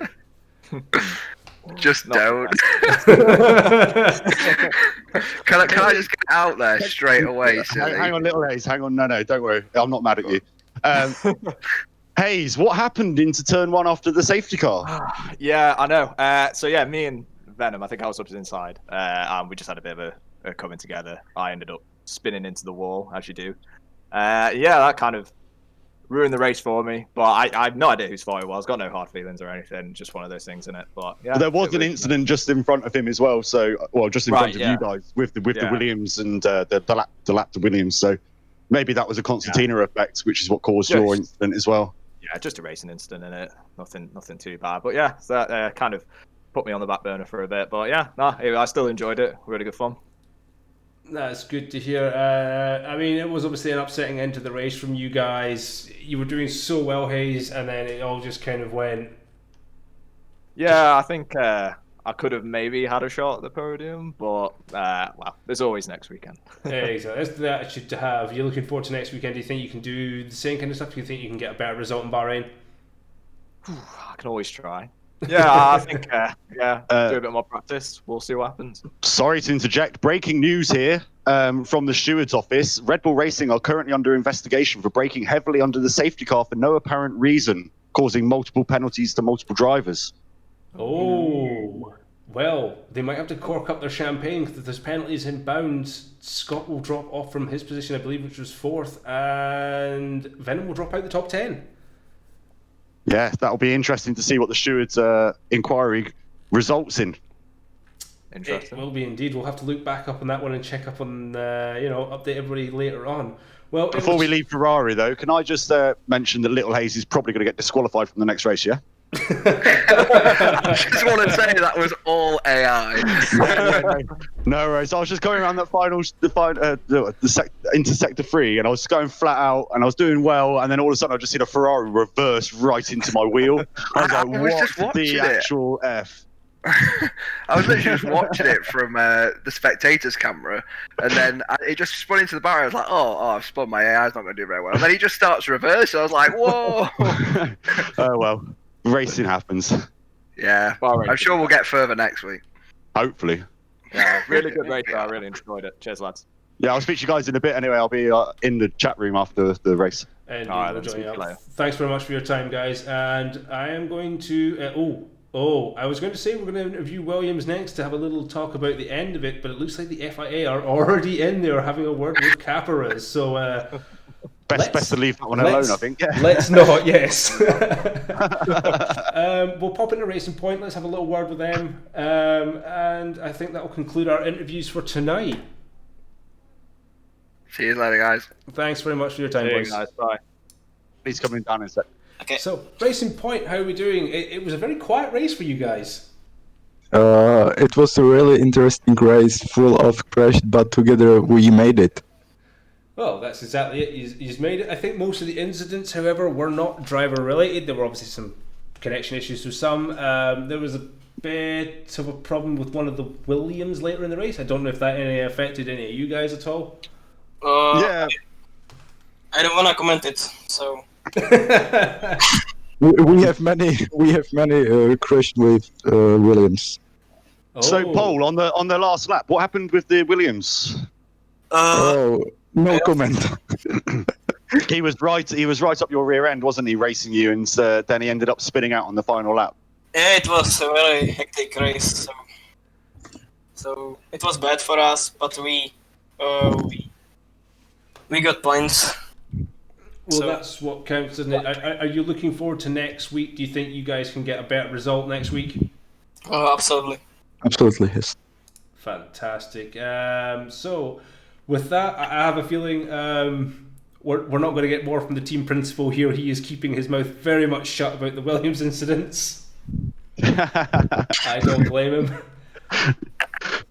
Just don't. Can I just get out there straight away, silly? Hang on, little Hayes. Hang on. No, don't worry. I'm not mad at you. Hayes, what happened into turn 1 after the safety car? Yeah, I know. So yeah, me and Venom, I think I was up to the inside, and we just had a bit of a coming together. I ended up spinning into the wall, as you do. Yeah, that kind of ruined the race for me. But I have no idea whose fault it was. Got no hard feelings or anything. Just one of those things, innit? But yeah, There was an incident just in front of him as well. So, just in front of you guys with the Williams and the lap to Williams. So maybe that was a concertina effect, which is what caused your incident as well. Yeah, just a racing incident in it. Nothing too bad. But yeah, so that kind of put me on the back burner for a bit. But yeah, I still enjoyed it. Really good fun. That's good to hear. I mean, it was obviously an upsetting end to the race from you guys. You were doing so well, Hayes, and then it all just kind of went. Yeah, I think I could have maybe had a shot at the podium, but well, there's always next weekend. Yeah, exactly. That's the attitude to have. You're looking forward to next weekend. Do you think you can do the same kind of stuff? Do you think you can get a better result in Bahrain? I can always try. Yeah, I think do a bit more practice. We'll see what happens. Sorry to interject. Breaking news here from the steward's office. Red Bull Racing are currently under investigation for braking heavily under the safety car for no apparent reason, causing multiple penalties to multiple drivers. Oh, well, they might have to cork up their champagne because if there's penalties inbound, Scott will drop off from his position, I believe, which was 4th, and Venom will drop out the top 10. Yeah, that'll be interesting to see what the steward's inquiry results in. Interesting. It will be indeed. We'll have to look back up on that one and check up on, update everybody later on. Well, before we leave Ferrari, though, can I just mention that Little Hayes is probably going to get disqualified from the next race, yeah? I just want to say that was all AI. No worries. I was just going around that into sector 3, and I was going flat out, and I was doing well, and then all of a sudden I just seen a Ferrari reverse right into my wheel. I was like, I was just what the watching it. actual F? I was literally just watching it from the spectator's camera, and then it just spun into the barrier. I was like, oh, I've spun, my AI's not going to do very well. And then he just starts reverse. I was like, whoa. Oh, well, racing happens. Yeah, I'm sure we'll get further next week. Hopefully. Yeah, really good race. I really enjoyed it. Cheers, lads. Yeah, I'll speak to you guys in a bit anyway. I'll be in the chat room after the race. And Alright, we'll then, join speak to you up. later. Thanks very much for your time, guys. And I am going to. I was going to say we're going to interview Williams next to have a little talk about the end of it, but it looks like the FIA are already in there having a word with Caparas. So best to leave that one alone, I think. Yeah. Let's not. Yes. We'll pop into Racing Point. Let's have a little word with them, and I think that will conclude our interviews for tonight. See you later, guys. Thanks very much for your time, See you boys. guys. Bye. He's coming down in a sec. Okay. So, Racing Point, how are we doing? It was a very quiet race for you guys. It was a really interesting race, full of crash, but together we made it. Well, that's exactly it. He's made it. I think most of the incidents, however, were not driver related. There were obviously some connection issues with some. There was a bit of a problem with one of the Williams later in the race. I don't know if that affected any of you guys at all. Yeah. I don't want to comment it, so. We have many crashed with Williams. So, Paul, on the last lap, what happened with the Williams? No comment. He was right up your rear end, wasn't he, racing you, and then he ended up spinning out on the final lap. Yeah, it was a very hectic race, so it was bad for us, but we got points. Well, that's what counts, isn't it? Are you looking forward to next week? Do you think you guys can get a better result next week? Absolutely. Absolutely, yes. Fantastic. So, with that, I have a feeling we're not going to get more from the team principal here. He is keeping his mouth very much shut about the Williams incidents. I don't blame him.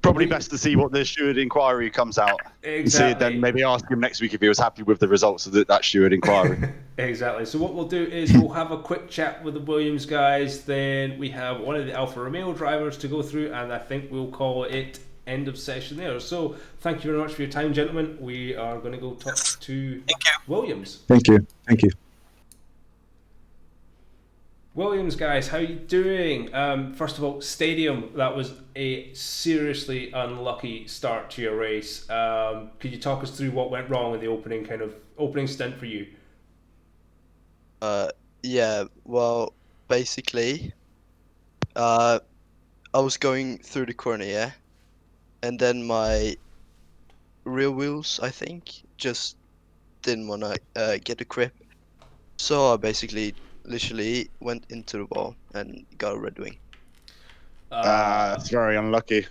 Probably best to see what the steward inquiry comes out. Exactly. See, then maybe ask him next week if he was happy with the results of that steward inquiry. Exactly. So what we'll do is we'll have a quick chat with the Williams guys. Then we have one of the Alfa Romeo drivers to go through, and I think we'll call it end of session there. So thank you very much for your time, gentlemen. We are going to go talk to Williams. Thank you. Thank you. Williams guys, how you doing? First of all, Stadium, that was a seriously unlucky start to your race. Could you talk us through what went wrong in the opening stint for you? Yeah, well, basically, I was going through the corner, yeah, and then my rear wheels, I think, just didn't want to get a grip, so I basically literally went into the wall and got a red wing. That's very unlucky.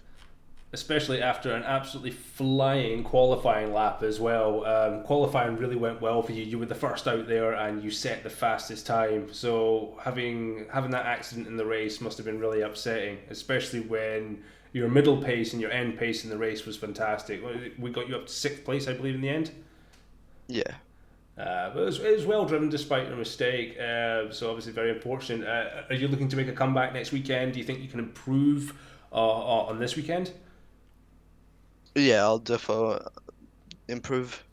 Especially after an absolutely flying qualifying lap as well. Qualifying really went well for you. You were the first out there and you set the fastest time. So having that accident in the race must have been really upsetting, especially when your middle pace and your end pace in the race was fantastic. We got you up to 6th place, I believe, in the end. Yeah. But it was well driven despite your mistake, so obviously very unfortunate. Are you looking to make a comeback next weekend? Do you think you can improve on this weekend? Yeah, I'll definitely improve.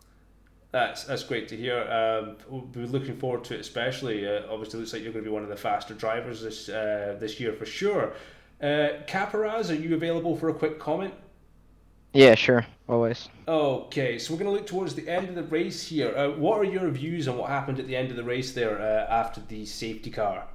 That's great to hear. We'll be looking forward to it, especially. Obviously, it looks like you're going to be one of the faster drivers this year for sure. Caparaz, are you available for a quick comment? Yeah, sure, always. Okay, so we're going to look towards the end of the race here. What are your views on what happened at the end of the race there after the safety car?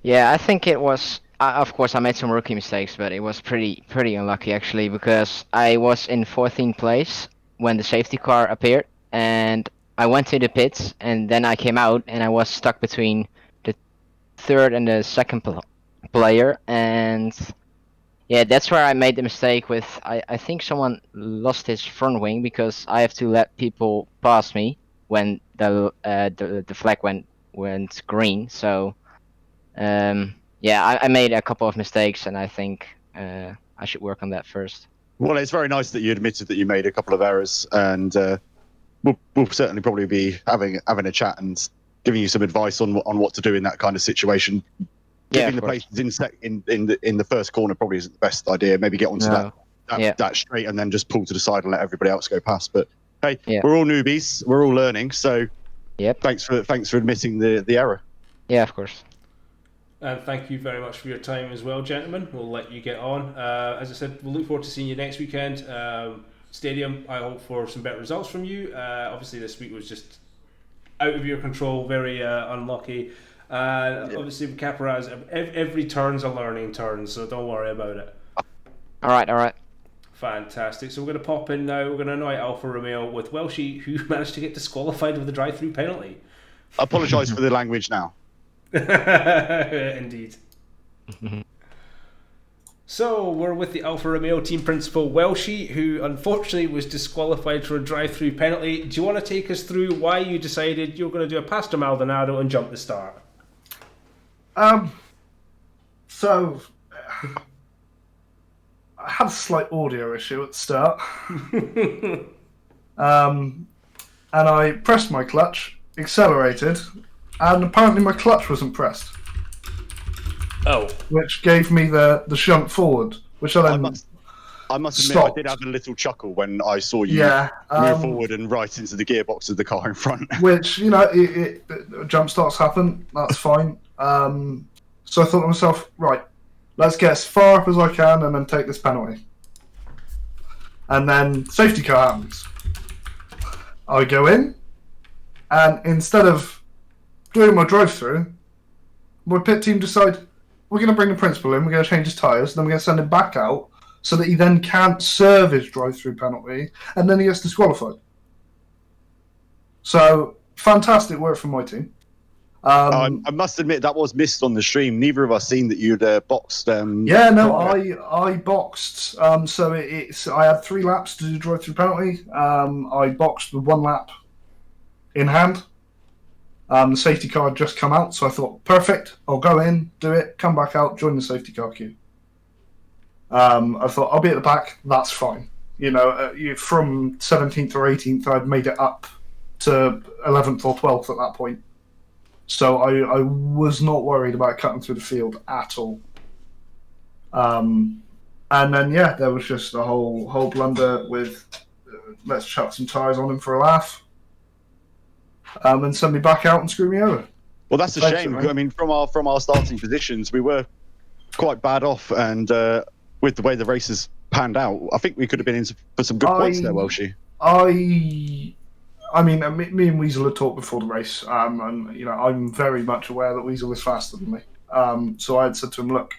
Yeah, I think it was. Of course, I made some rookie mistakes, but it was pretty unlucky actually, because I was in 14th place when the safety car appeared, and I went to the pits, and then I came out, and I was stuck between the third and the second player, and yeah, that's where I made the mistake with. I think someone lost his front wing, because I have to let people pass me when the flag went green. So Yeah, I made a couple of mistakes, and I think I should work on that first. Well, it's very nice that you admitted that you made a couple of errors, and we'll certainly probably be having a chat and giving you some advice on what to do in that kind of situation. Giving the places in the first corner probably isn't the best idea. Maybe get onto that straight and then just pull to the side and let everybody else go past. But hey, we're all newbies, we're all learning. So thanks for admitting the error. Yeah, of course. And thank you very much for your time as well, gentlemen. We'll let you get on. As I said, we'll look forward to seeing you next weekend. Stadium, I hope for some better results from you. Obviously, this week was just out of your control, very unlucky. Obviously, with Caparaz, every turn's a learning turn, so don't worry about it. All right. Fantastic. So we're going to pop in now. We're going to annoy Alfa Romeo with Welshie, who managed to get disqualified with a drive-through penalty. I apologise for the language now. Indeed. So we're with the Alfa Romeo team principal Welshie, who unfortunately was disqualified for a drive-through penalty. Do you want to take us through why you decided you're going to do a Pastor Maldonado and jump the start? So I had a slight audio issue at the start. And I pressed my clutch, accelerated, and apparently my clutch wasn't pressed. Oh. Which gave me the shunt forward, which I then I must admit, stopped. I did have a little chuckle when I saw you move forward and right into the gearbox of the car in front. Which, jump starts happen, that's fine. So I thought to myself, right, let's get as far up as I can and then take this penalty. And then safety car happens. I go in, and instead of doing my drive-through, my pit team decide, we're going to bring the principal in, we're going to change his tyres, then we're going to send him back out so that he then can't serve his drive-through penalty, and then he gets disqualified. So, fantastic work from my team. I must admit, that was missed on the stream. Neither of us seen that you'd boxed. I boxed. So I had 3 laps to do drive-through penalty. I boxed with 1 lap in hand. The safety car had just come out, so I thought, perfect, I'll go in, do it, come back out, join the safety car queue. I thought, I'll be at the back, that's fine. From 17th or 18th, I'd made it up to 11th or 12th at that point. So I was not worried about cutting through the field at all. And then, there was just a whole blunder with let's chuck some tyres on him for a laugh. And send me back out and screw me over. Well, that's a shame. I mean, from our starting positions, we were quite bad off, and with the way the races panned out, I think we could have been in for some good points there, Welshie. I mean, me and Weasel had talked before the race, and I'm very much aware that Weasel is faster than me. So I had said to him, look,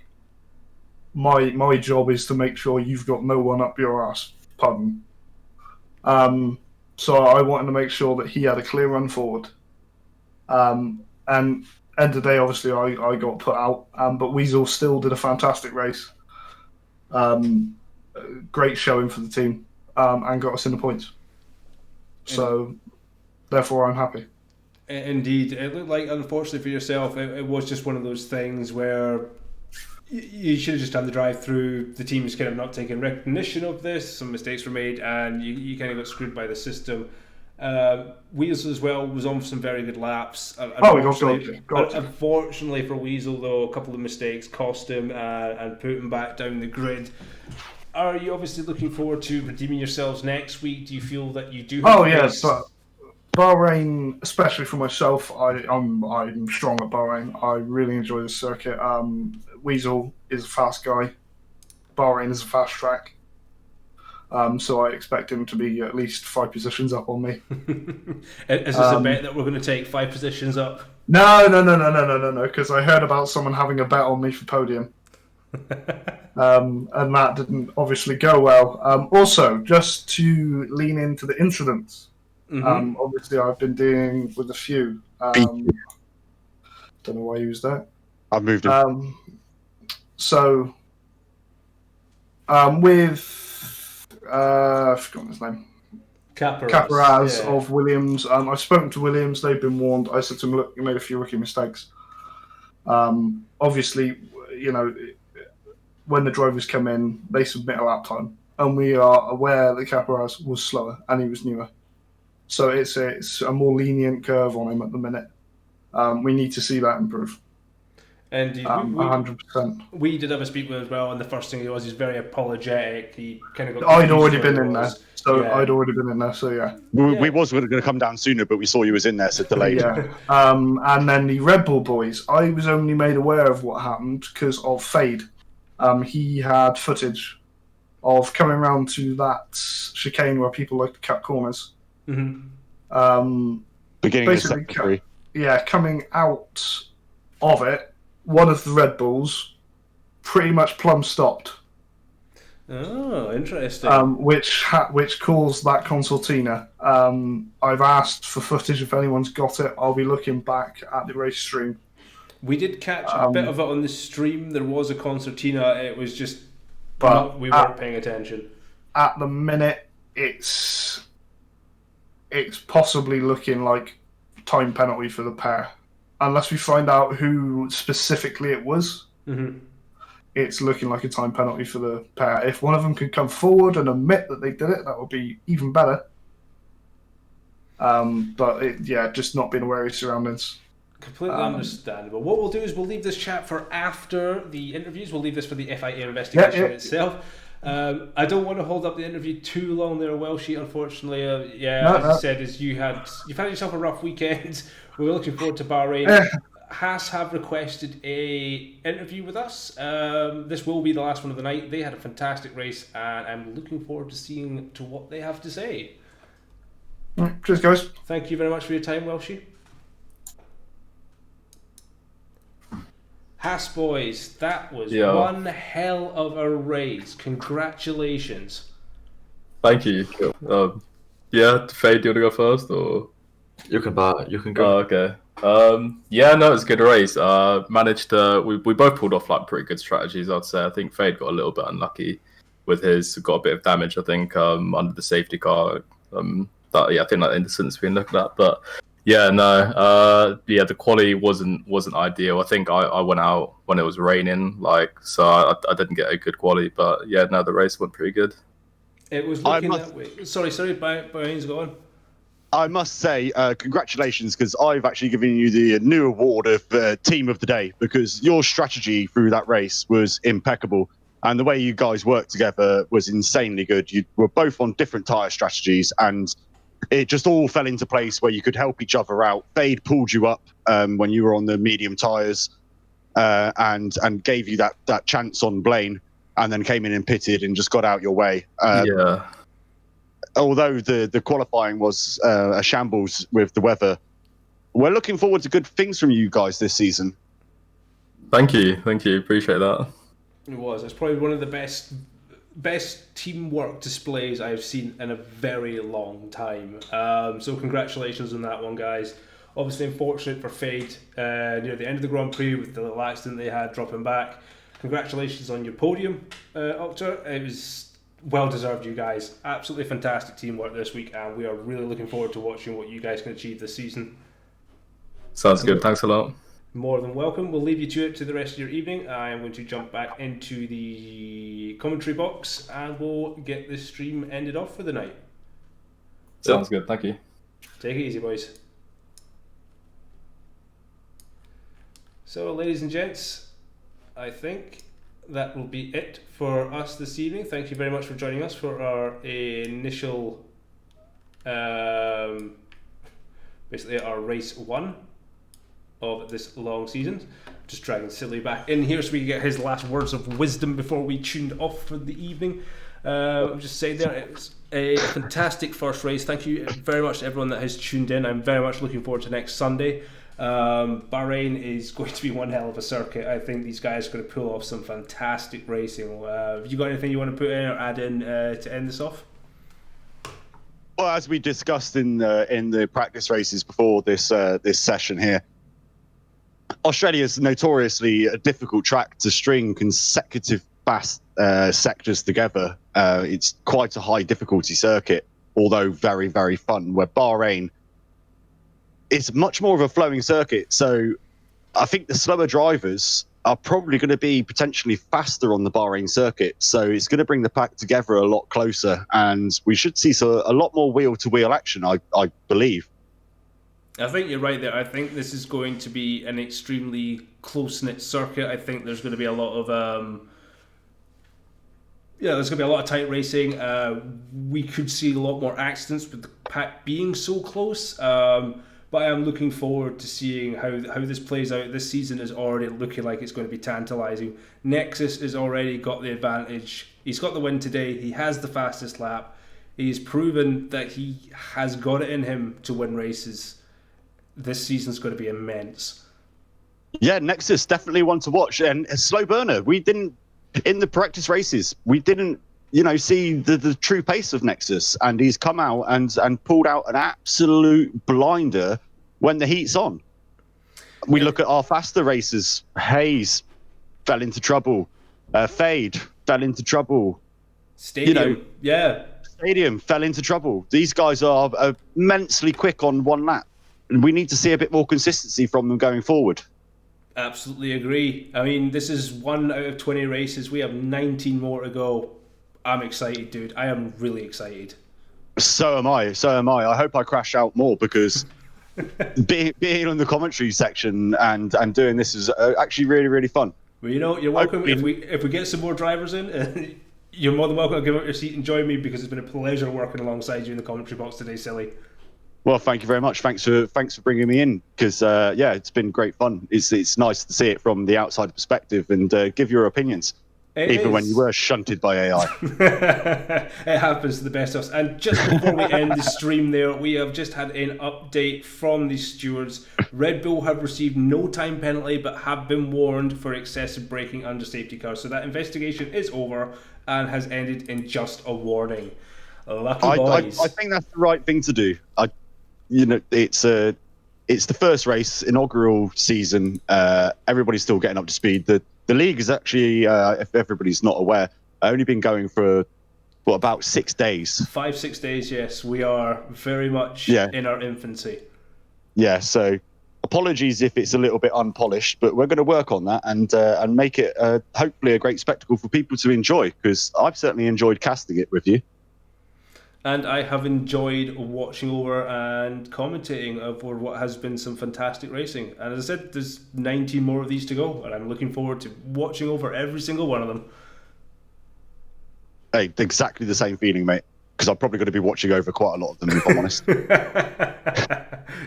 my job is to make sure you've got no one up your ass. Pardon. So I wanted to make sure that he had a clear run forward. And end of the day, obviously, I got put out, but Weasel still did a fantastic race. Great showing for the team, and got us in the points. So, therefore, I'm happy. Indeed. It looked like, unfortunately for yourself, it was just one of those things where you should have just done the drive-through. The team's kind of not taking recognition of this. Some mistakes were made, and you kind of got screwed by the system. Weasel as well was on some very good laps. Unfortunately for Weasel, though, a couple of mistakes cost him and put him back down the grid. Are you obviously looking forward to redeeming yourselves next week? Do you feel that you do have yes. Bahrain, especially for myself, I'm strong at Bahrain. I really enjoy the circuit. Weasel is a fast guy. Bahrain is a fast track. So I expect him to be at least 5 positions up on me. Is this a bet that we're going to take 5 positions up? No, because I heard about someone having a bet on me for podium. And that didn't obviously go well. Also, just to lean into the incidents, obviously I've been dealing with a few. Don't know why you used that. I've moved him. So, with I've forgotten his name. Caparaz of Williams. I've spoken to Williams. They've been warned. I said to them, look, you made a few rookie mistakes. Obviously, you know, when the drivers come in, they submit a lap time, and we are aware that Caparaz was slower and he was newer. So it's a more lenient curve on him at the minute. We need to see that improve. And 100%. We did have a speak with him as well, and the first thing he was, he's very apologetic. He kind of got. I'd already been in there, so yeah. I'd already been in there, so yeah. We was going to come down sooner, but we saw you was in there, so delayed. Yeah. And then the Red Bull boys, I was only made aware of what happened because of Fade. He had footage of coming around to that chicane where people like to cut corners. Mm-hmm. Beginning of secondary. Yeah, coming out of it, one of the Red Bulls pretty much plumb stopped. Oh, interesting. Which caused that concertina. I've asked for footage if anyone's got it. I'll be looking back at the race stream. We did catch a bit of it on the stream. There was a concertina. It was just, we weren't paying attention. At the minute, it's possibly looking like time penalty for the pair, unless we find out who specifically it was. Mm-hmm. It's looking like a time penalty for the pair. If one of them could come forward and admit that they did it, that would be even better. But just not being aware of surroundings. Completely understandable. What we'll do is we'll leave this chat for after the interviews. We'll leave this for the FIA investigation itself. I don't want to hold up the interview too long there, Welshie, unfortunately. As I said, you've had yourself a rough weekend. We're looking forward to Bahrain. Haas have requested a interview with us. This will be the last one of the night. They had a fantastic race, and I'm looking forward to seeing to what they have to say. Cheers, guys. Thank you very much for your time, Welshie. Haas boys, that was one hell of a race. Congratulations. Thank you. Fade, do you want to go first, or you can go? Oh, okay. It was a good race. Managed to we both pulled off like pretty good strategies, I'd say. I think Fade got a little bit unlucky with got a bit of damage, I think, under the safety car. I think that incident's been looked at, but the quali wasn't ideal. I think I went out when it was raining, so I didn't get a good quali, but the race went pretty good. It was looking that way. Sorry, Bahrain's going. I must say, congratulations, because I've actually given you the new award of Team of the Day, because your strategy through that race was impeccable. And the way you guys worked together was insanely good. You were both on different tyre strategies, and it just all fell into place where you could help each other out. Fade pulled you up when you were on the medium tyres and gave you that chance on Blaine, and then came in and pitted and just got out your way. Although the qualifying was a shambles with the weather, we're looking forward to good things from you guys this season. Thank you. Appreciate that. It was. It's probably one of the best teamwork displays I've seen in a very long time. So congratulations on that one, guys. Obviously unfortunate for Fade near the end of the Grand Prix with the little accident they had dropping back. Congratulations on your podium, Octa. It was well deserved, you guys. Absolutely fantastic teamwork this week, and we are really looking forward to watching what you guys can achieve this season. Sounds good. Thanks a lot. More than welcome. We'll leave you to it to the rest of your evening. I am going to jump back into the commentary box and we'll get this stream ended off for the night. Sounds good. Thank you. Take it easy, boys. So, ladies and gents, I think that will be it for us this evening. Thank you very much for joining us for our initial, basically our race 1 of this long season. Just dragging Silly back in here so we can get his last words of wisdom before we tuned off for the evening. I'm just saying there, it was a fantastic first race. Thank you very much to everyone that has tuned in. I'm very much looking forward to next Sunday. Bahrain is going to be one hell of a circuit. I think these guys are going to pull off some fantastic racing. Have you got anything you want to put in or add in to end this off? Well, as we discussed in the practice races before this session here, Australia is notoriously a difficult track to string consecutive fast sectors together. It's quite a high difficulty circuit, although very, very fun, where Bahrain is much more of a flowing circuit. So I think the slower drivers are probably going to be potentially faster on the Bahrain circuit. So it's going to bring the pack together a lot closer, and we should see a lot more wheel-to-wheel action, I believe. I think you're right there. I think this is going to be an extremely close-knit circuit. I think there's going to be a lot of there's going to be a lot of tight racing. We could see a lot more accidents with the pack being so close. But I am looking forward to seeing how this plays out. This season is already looking like it's going to be tantalising. Nexus has already got the advantage. He's got the win today. He has the fastest lap. He's proven that he has got it in him to win races. This season's going to be immense. Yeah, Nexus, definitely one to watch. And a slow burner. We didn't, in the practice races, we didn't see the true pace of Nexus, and he's come out and pulled out an absolute blinder when the heat's on. We look at our faster racers. Hayes fell into trouble. Fade fell into trouble. Stadium fell into trouble. These guys are immensely quick on one lap, and we need to see a bit more consistency from them going forward. Absolutely agree. I mean, this is 1 out of 20 races. We have 19 more to go. I'm excited, dude. I am really excited. So am I. I hope I crash out more, because being on the commentary section and doing this is actually really, really fun. Well, you're welcome. If we get some more drivers in, you're more than welcome to give up your seat and join me, because it's been a pleasure working alongside you in the commentary box today, Silly. Well, thank you very much. Thanks for bringing me in, because it's been great fun. It's nice to see it from the outside perspective and give your opinions. Even when you were shunted by AI. It happens to the best of us. And just before we end the stream there, we have just had an update from the stewards. Red Bull have received no time penalty, but have been warned for excessive braking under safety cars. So that investigation is over and has ended in just a warning. Lucky boys. I think that's the right thing to do. It's the first race, inaugural season. Everybody's still getting up to speed. The league is actually, if everybody's not aware, only been going for about 6 days. 5-6 days, yes. We are very much in our infancy. Yeah, so apologies if it's a little bit unpolished, but we're going to work on that and make it hopefully a great spectacle for people to enjoy, because I've certainly enjoyed casting it with you. And I have enjoyed watching over and commentating over what has been some fantastic racing. And as I said, there's 19 more of these to go, and I'm looking forward to watching over every single one of them. Hey, exactly the same feeling, mate, because I'm probably going to be watching over quite a lot of them, if I'm honest.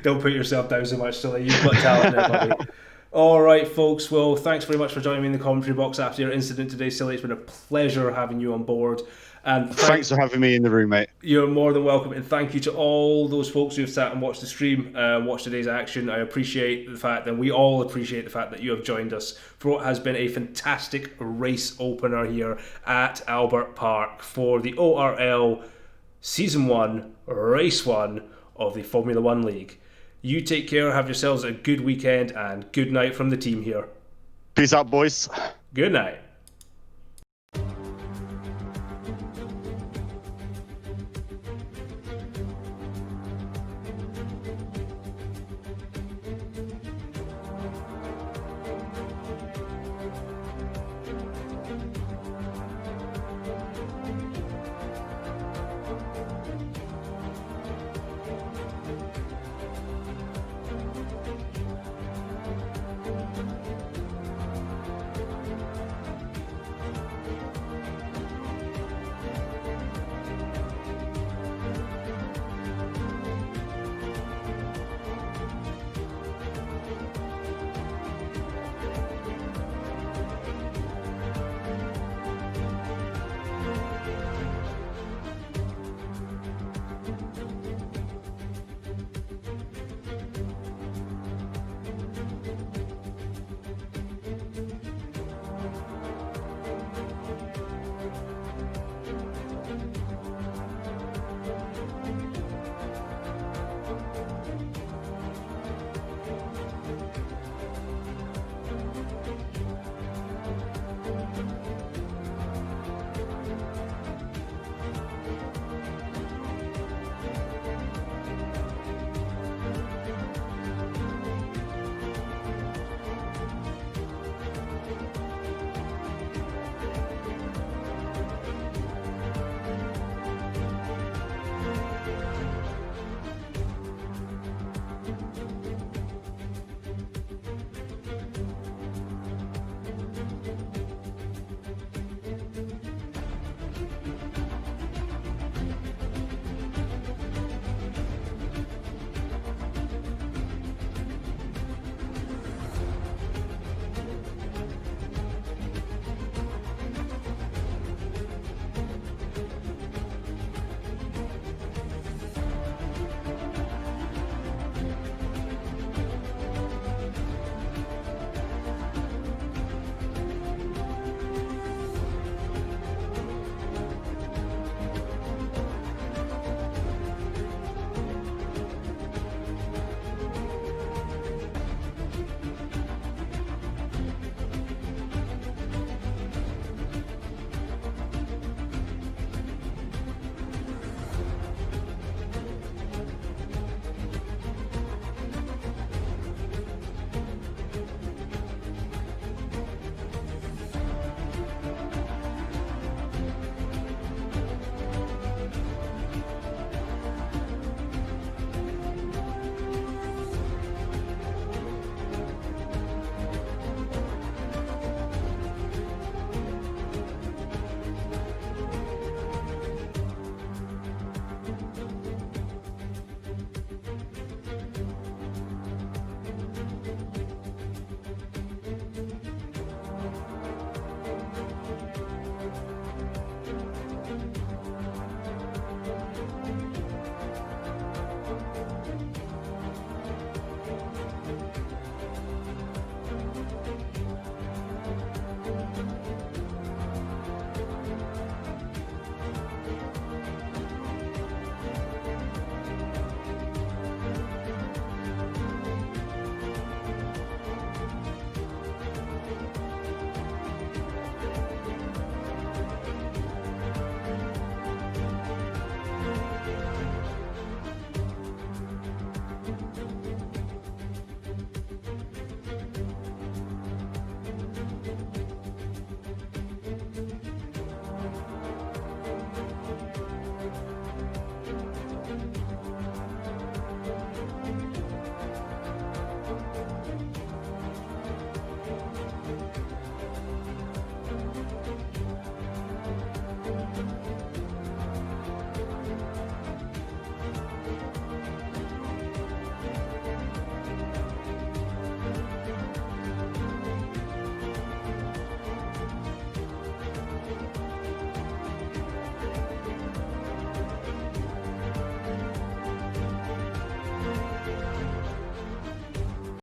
Don't put yourself down so much, Silly. You've got talent there, buddy. All right, folks. Well, thanks very much for joining me in the commentary box after your incident today, Silly. It's been a pleasure having you on board. And thanks for having me in the room, mate. You're more than welcome, and thank you to all those folks who have sat and watched the stream, watched today's action. I appreciate the fact, and we all appreciate the fact that you have joined us for what has been a fantastic race opener here at Albert Park for the ORL Season 1, Race 1 of the Formula 1 League. You take care, have yourselves a good weekend, and good night from the team here. Peace out, boys. Good night.